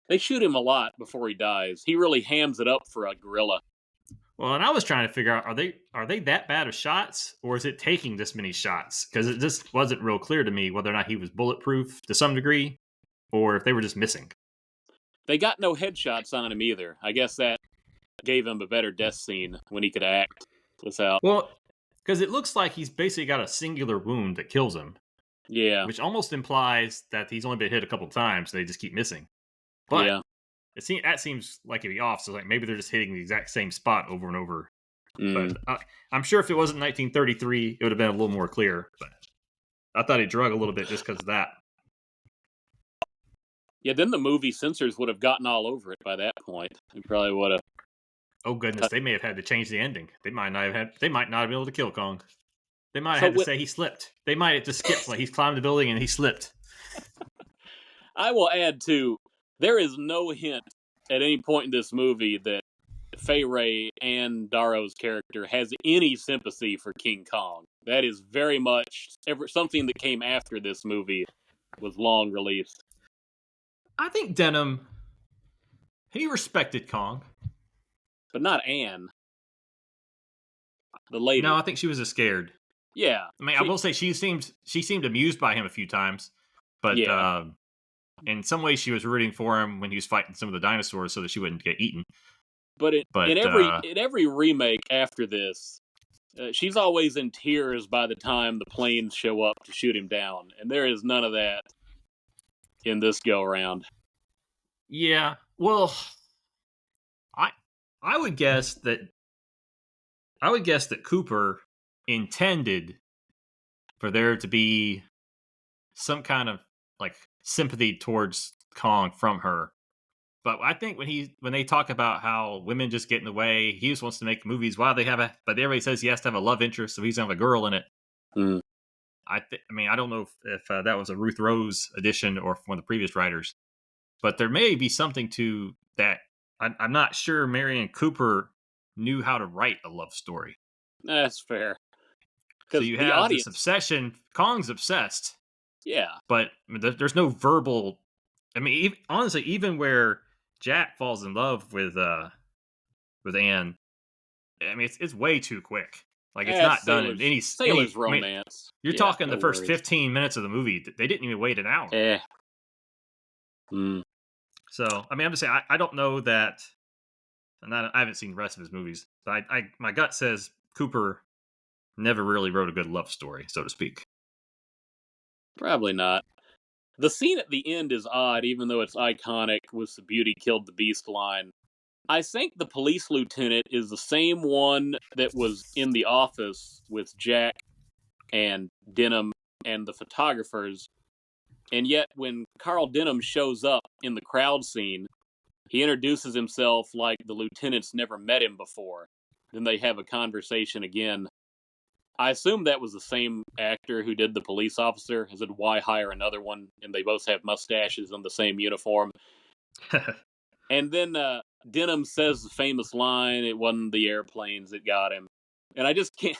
They shoot him a lot before he dies. He really hams it up for a gorilla. Well, and I was trying to figure out, are they that bad of shots, or is it taking this many shots? Because it just wasn't real clear to me whether or not he was bulletproof to some degree, or if they were just missing. They got no headshots on him either. I guess that gave him a better death scene when he could act without. Well, because it looks like he's basically got a singular wound that kills him. Yeah. Which almost implies that he's only been hit a couple times, so they just keep missing. But yeah. That seems like it'd be off, so like maybe they're just hitting the exact same spot over and over. But I'm sure if it wasn't 1933, it would have been a little more clear. But I thought it drug a little bit just because of that. Yeah, then the movie censors would have gotten all over it by that point. They probably would have. Oh goodness, they may have had to change the ending. They might not have been able to kill Kong. They might have had to say he slipped. They might have just skipped, like he's climbed the building and he slipped. I will add too, there is no hint at any point in this movie that Fay Wray and Darrow's character has any sympathy for King Kong. That is very much something that came after this movie was long released. I think Denham, he respected Kong. But not Anne. The lady. No, I think she was scared. Yeah. I mean, I will say she seemed amused by him a few times. But in some ways she was rooting for him when he was fighting some of the dinosaurs so that she wouldn't get eaten. But in every remake after this, she's always in tears by the time the planes show up to shoot him down. And there is none of that in this go-around. Yeah. Well, I would guess that I would guess that Cooper intended for there to be some kind of like sympathy towards Kong from her. But I think when they talk about how women just get in the way, he just wants to make movies. While they have but everybody says he has to have a love interest, so he's gonna have a girl in it. Mm. I mean, I don't know if that was a Ruth Rose edition or one of the previous writers, but there may be something to that. I'm not sure Marion Cooper knew how to write a love story. That's fair. So Because you the have this audience, obsession. Kong's obsessed, yeah, but there's no verbal. I mean, honestly, even where Jack falls in love with Anne, I mean, it's way too quick. Like it's not done in sailor's I mean, romance. you're Yeah, talking no the first worries. 15 minutes of the movie. They didn't even wait an hour. Eh. Mm. So I mean, I'm just saying I don't know that. And I haven't seen the rest of his movies, but my gut says Cooper never really wrote a good love story, so to speak. Probably not. The scene at the end is odd, even though it's iconic with the beauty killed the beast line. I think the police lieutenant is the same one that was in the office with Jack and Denham and the photographers. And yet, when Carl Denham shows up in the crowd scene, he introduces himself like the lieutenant's never met him before. Then they have a conversation again. I assume that was the same actor who did the police officer. I said, why hire another one? And they both have mustaches and the same uniform. And then Denham says the famous line, it wasn't the airplanes that got him. And I just can't.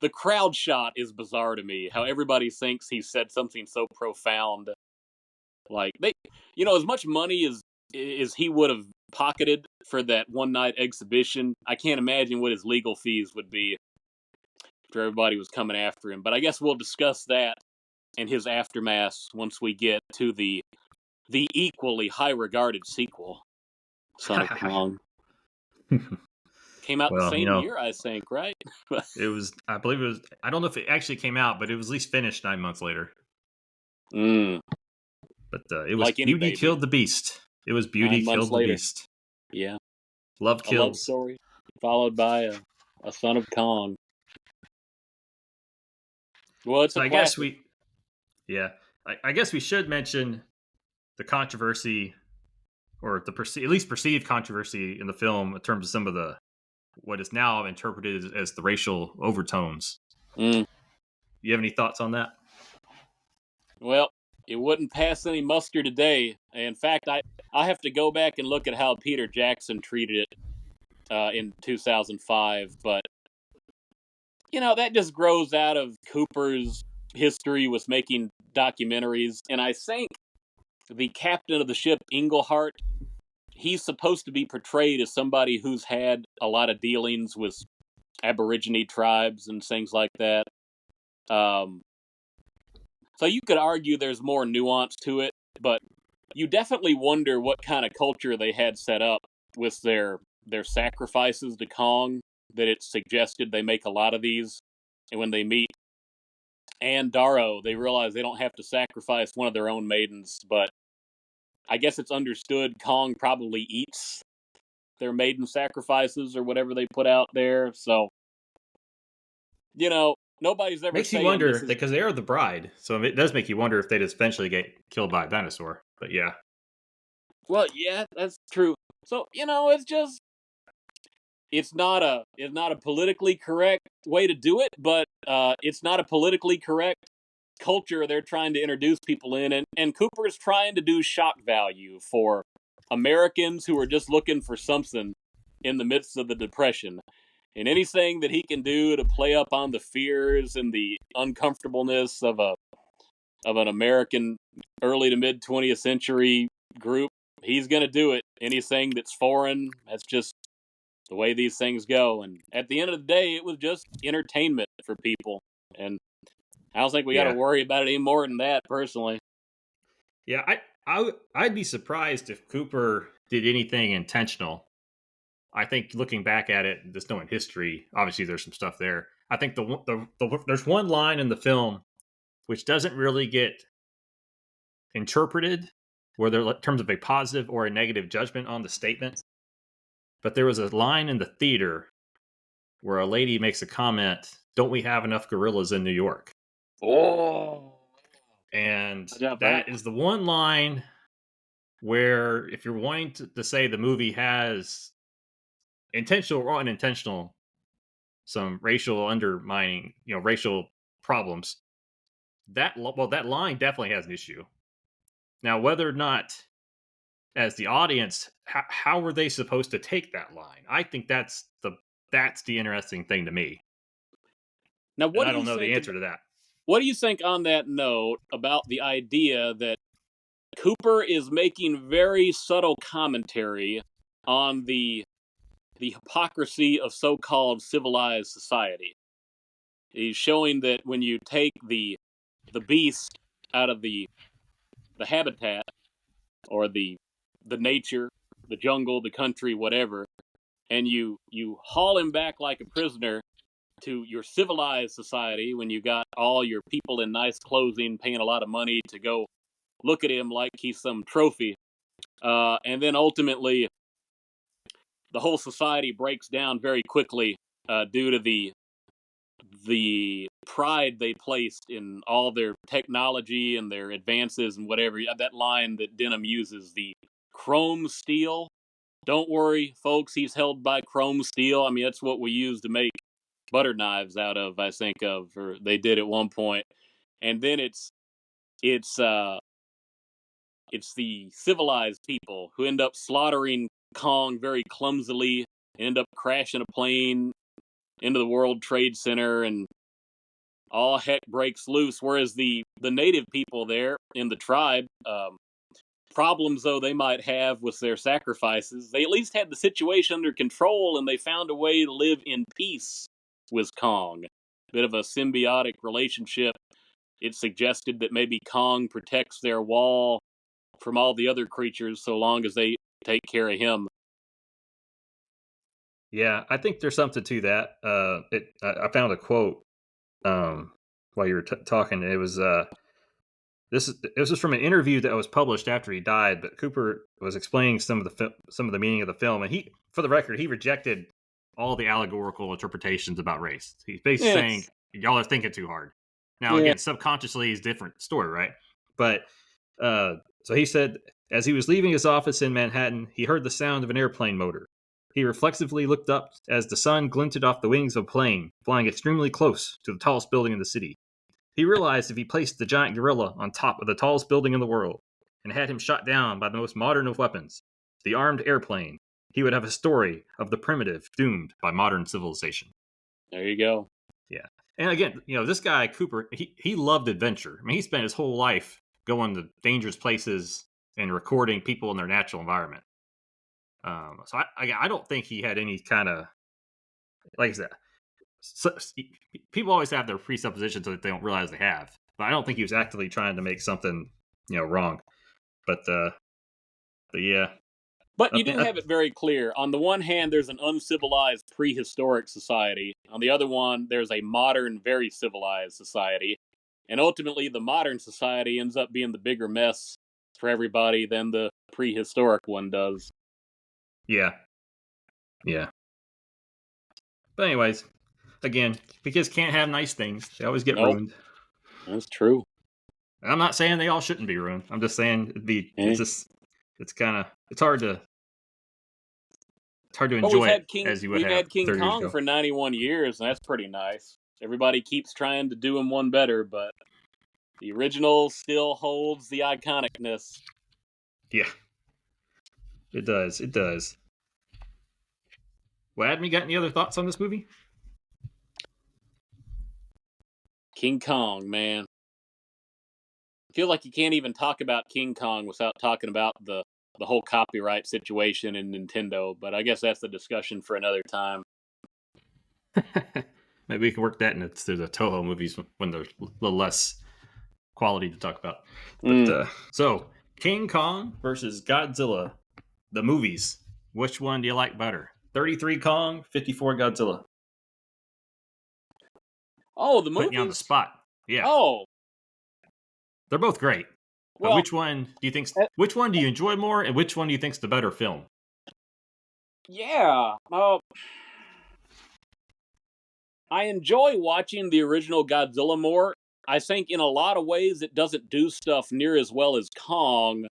The crowd shot is bizarre to me. How everybody thinks he said something so profound. Like, as much money as he would have pocketed for that one night exhibition, I can't imagine what his legal fees would be after everybody was coming after him. But I guess we'll discuss that and his aftermath once we get to the equally high regarded sequel, Son of Kong. Came out the Well, same year, I think, right? it was. I believe it was. I don't know if it actually came out, but it was at least finished 9 months later. Mm, But it was like any Beauty baby. Killed the Beast. It was Beauty 9 months Killed the later. Beast. Yeah. Love A love kills. story followed by a Son of Kong. Well, it's So a I guess classic. yeah, I guess we should mention the controversy, or at least perceived controversy in the film in terms of some of the what is now interpreted as the racial overtones. Mm. You have any thoughts on that? Well, it wouldn't pass any muster today. In fact, I have to go back and look at how Peter Jackson treated it in 2005. But, that just grows out of Cooper's history with making documentaries. And I think the captain of the ship, Englehart, he's supposed to be portrayed as somebody who's had a lot of dealings with Aborigine tribes and things like that. So you could argue there's more nuance to it, but you definitely wonder what kind of culture they had set up with their sacrifices to Kong, that it suggested they make a lot of these. And when they meet Anne Darrow, they realize they don't have to sacrifice one of their own maidens, but I guess it's understood Kong probably eats their maiden sacrifices or whatever they put out there. So, nobody's ever Makes you saying wonder this is. because they are the bride, so it does make you wonder if they'd eventually get killed by a dinosaur. But yeah, Well, yeah, that's true. So, it's just it's not a politically correct way to do it, but it's not a politically correct culture they're trying to introduce people in, and Cooper's trying to do shock value for Americans who are just looking for something in the midst of the depression. And anything that he can do to play up on the fears and the uncomfortableness of an American early to mid 20th century group, he's going to do it. Anything that's foreign, that's just the way these things go. And at the end of the day, it was just entertainment for people. And I don't think we got to yeah, worry about it any more than that, personally. yeah. I'd be surprised if Cooper did anything intentional. I think looking back at it, just knowing history, obviously there's some stuff there. I think there's one line in the film which doesn't really get interpreted, whether in terms of a positive or a negative judgment on the statement. But there was a line in the theater where a lady makes a comment, "Don't we have enough gorillas in New York?" Oh, And I got that that is the one line where, if you're wanting to say the movie has intentional or unintentional some racial undermining, racial problems, that line definitely has an issue. Now, whether or not, as the audience, how were they supposed to take that line? I think that's the interesting thing to me, now. and What I do don't you know the think answer about? to that. What do you think on that note about the idea that Cooper is making very subtle commentary on the hypocrisy of so-called civilized society? He's showing that when you take the beast out of the habitat, or the nature, the jungle, the country, whatever, and you haul him back like a prisoner to your civilized society when you got all your people in nice clothing paying a lot of money to go look at him like he's some trophy. And then ultimately, the whole society breaks down very quickly due to the pride they placed in all their technology and their advances and whatever. That line that Denham uses, the chrome steel. Don't worry, folks, he's held by chrome steel. I mean, that's what we use to make butter knives out of, I think of, or they did at one point. And then it's uh it's the civilized people who end up slaughtering Kong very clumsily, end up crashing a plane into the World Trade Center, and all heck breaks loose. Whereas the native people there in the tribe, problems though they might have with their sacrifices, they at least had the situation under control, and they found a way to live in peace with Kong. Bit of a symbiotic relationship. It suggested that maybe Kong protects their wall from all the other creatures so long as they take care of him. Yeah, I think there's something to that. I found a quote while you were talking. It was just from an interview that was published after he died. But Cooper was explaining some of the meaning of the film, and for the record, he rejected all the allegorical interpretations about race. He's basically saying It's y'all are thinking too hard. Now, yeah. again, subconsciously is a different story, right? But so he said, as he was leaving his office in Manhattan, he heard the sound of an airplane motor. He reflexively looked up as the sun glinted off the wings of a plane, flying extremely close to the tallest building in the city. He realized if he placed the giant gorilla on top of the tallest building in the world and had him shot down by the most modern of weapons, the armed airplane, he would have a story of the primitive doomed by modern civilization. There you go. Yeah. And again, this guy, Cooper, he loved adventure. I mean, he spent his whole life going to dangerous places and recording people in their natural environment. So I don't think he had any kind of, like I said, people always have their presuppositions that they don't realize they have. But I don't think he was actively trying to make something, wrong. But yeah. But you do have it very clear. On the one hand, there's an uncivilized prehistoric society. On the other one, there's a modern, very civilized society. And ultimately, the modern society ends up being the bigger mess for everybody than the prehistoric one does. Yeah. Yeah. But anyways, again, because can't have nice things. They always get Nope, ruined. that's true. And I'm not saying they all shouldn't be ruined. I'm just saying Eh. it's kind of, it's hard to But enjoy it as you would we've have had King 30 years Kong ago. for 91 years, and that's pretty nice. Everybody keeps trying to do him one better, but the original still holds the iconicness. Yeah, it does. It does. Well, Adam, you got any other thoughts on this movie? King Kong, man. I feel like you can't even talk about King Kong without talking about the whole copyright situation in Nintendo, but I guess that's a discussion for another time. Maybe we can work that into the Toho movies when there's a little less quality to talk about. But so, King Kong versus Godzilla, the movies. Which one do you like better? 33 Kong, 54 Godzilla. Oh, the Putting you on the movies? spot. Yeah, Oh, they're both great. But well, which one do you enjoy more, and which one do you think's the better film? yeah. I enjoy watching the original Godzilla more. I think in a lot of ways it doesn't do stuff near as well as Kong,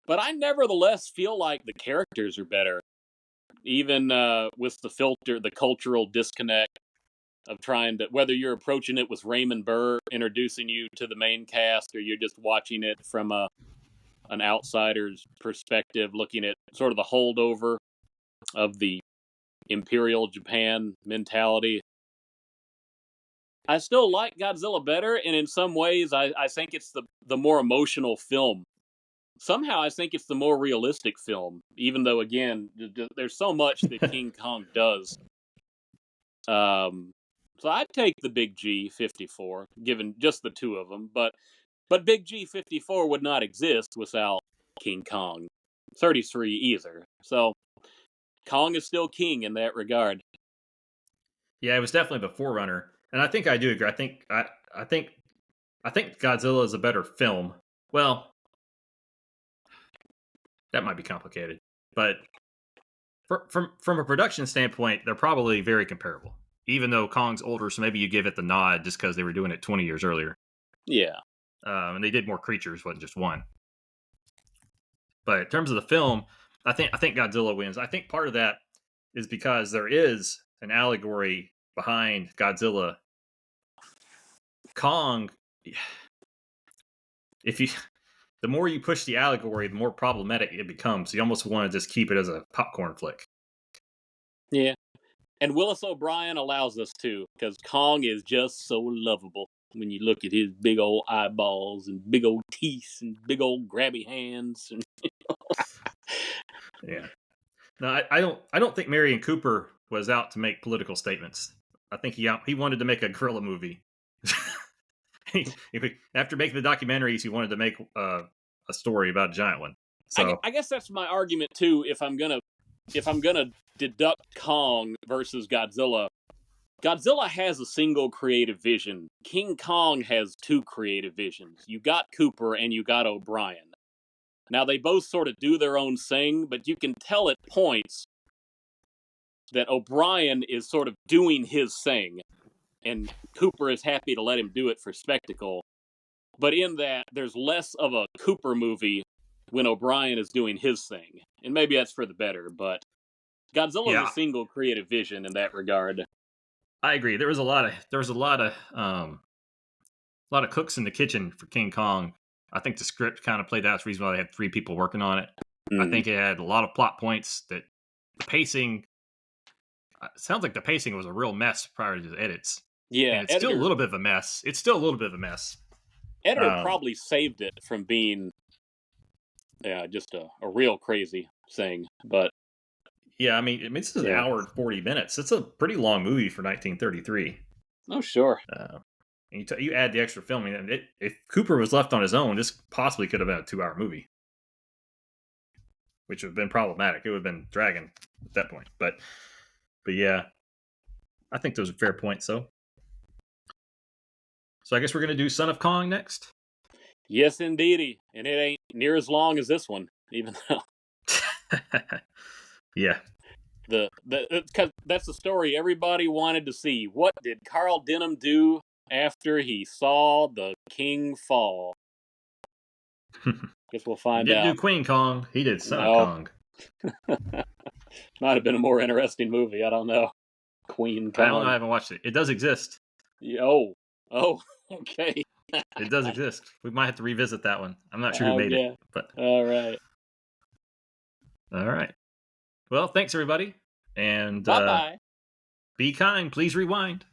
but I nevertheless feel like the characters are better. Even with the cultural disconnect of trying to, whether you're approaching it with Raymond Burr introducing you to the main cast, or you're just watching it from an outsider's perspective, looking at sort of the holdover of the Imperial Japan mentality. I still like Godzilla better, and in some ways, I think it's the more emotional film. Somehow, I think it's the more realistic film, even though, again, there's so much that King Kong does. So I'd take the Big G-54, given just the two of them, but Big G-54 would not exist without King Kong 33 either. So Kong is still king in that regard. Yeah, it was definitely the forerunner, and I think I do agree. I think Godzilla is a better film. Well, that might be complicated, but from a production standpoint, they're probably very comparable. Even though Kong's older, so maybe you give it the nod just because they were doing it 20 years earlier. Yeah. And they did more creatures, wasn't just one. But in terms of the film, I think Godzilla wins. I think part of that is because there is an allegory behind Godzilla. Kong, if you the more you push the allegory, the more problematic it becomes. You almost want to just keep it as a popcorn flick. Yeah. And Willis O'Brien allows us to, because Kong is just so lovable when you look at his big old eyeballs and big old teeth and big old grabby hands. And Yeah. No, I don't think Marion Cooper was out to make political statements. I think he wanted to make a gorilla movie. After making the documentaries, he wanted to make a story about a giant one. So I guess that's my argument too. If I'm gonna deduct Kong versus Godzilla, Godzilla has a single creative vision. King Kong has two creative visions. You got Cooper and you got O'Brien. Now they both sort of do their own thing, but you can tell at points that O'Brien is sort of doing his thing, and Cooper is happy to let him do it for spectacle. But in that, there's less of a Cooper movie when O'Brien is doing his thing. And maybe that's for the better, but Godzilla's yeah, a single creative vision in that regard. I agree. There was a lot of cooks in the kitchen for King Kong. I think the script kind of played out. That's the reason why they had 3 people working on it. I think it had a lot of plot points. That the pacing sounds like the pacing was a real mess prior to the edits. Yeah, And it's still a little bit of a mess. Editor probably saved it from being just a real crazy thing. But yeah, I mean this is an hour and 40 minutes. It's a pretty long movie for 1933. Oh, sure. And you add the extra filming, and if Cooper was left on his own, this possibly could have been a 2-hour movie, which would have been problematic. It would have been dragging at that point. But yeah, I think those are fair points, though. So I guess we're going to do Son of Kong next? Yes, indeedy. And it ain't near as long as this one, even though. Yeah. Because that's the story everybody wanted to see. What did Carl Denham do after he saw the king fall? Guess we'll find he out. Didn't do Queen Kong. He did Son of Kong. Might have been a more interesting movie. I don't know. Queen Kong. I don't know. I haven't watched it. It does exist. Oh, okay. It does exist. We might have to revisit that one. I'm not sure who made it. But all right. Well, thanks everybody, and bye-bye. Be kind. Please rewind.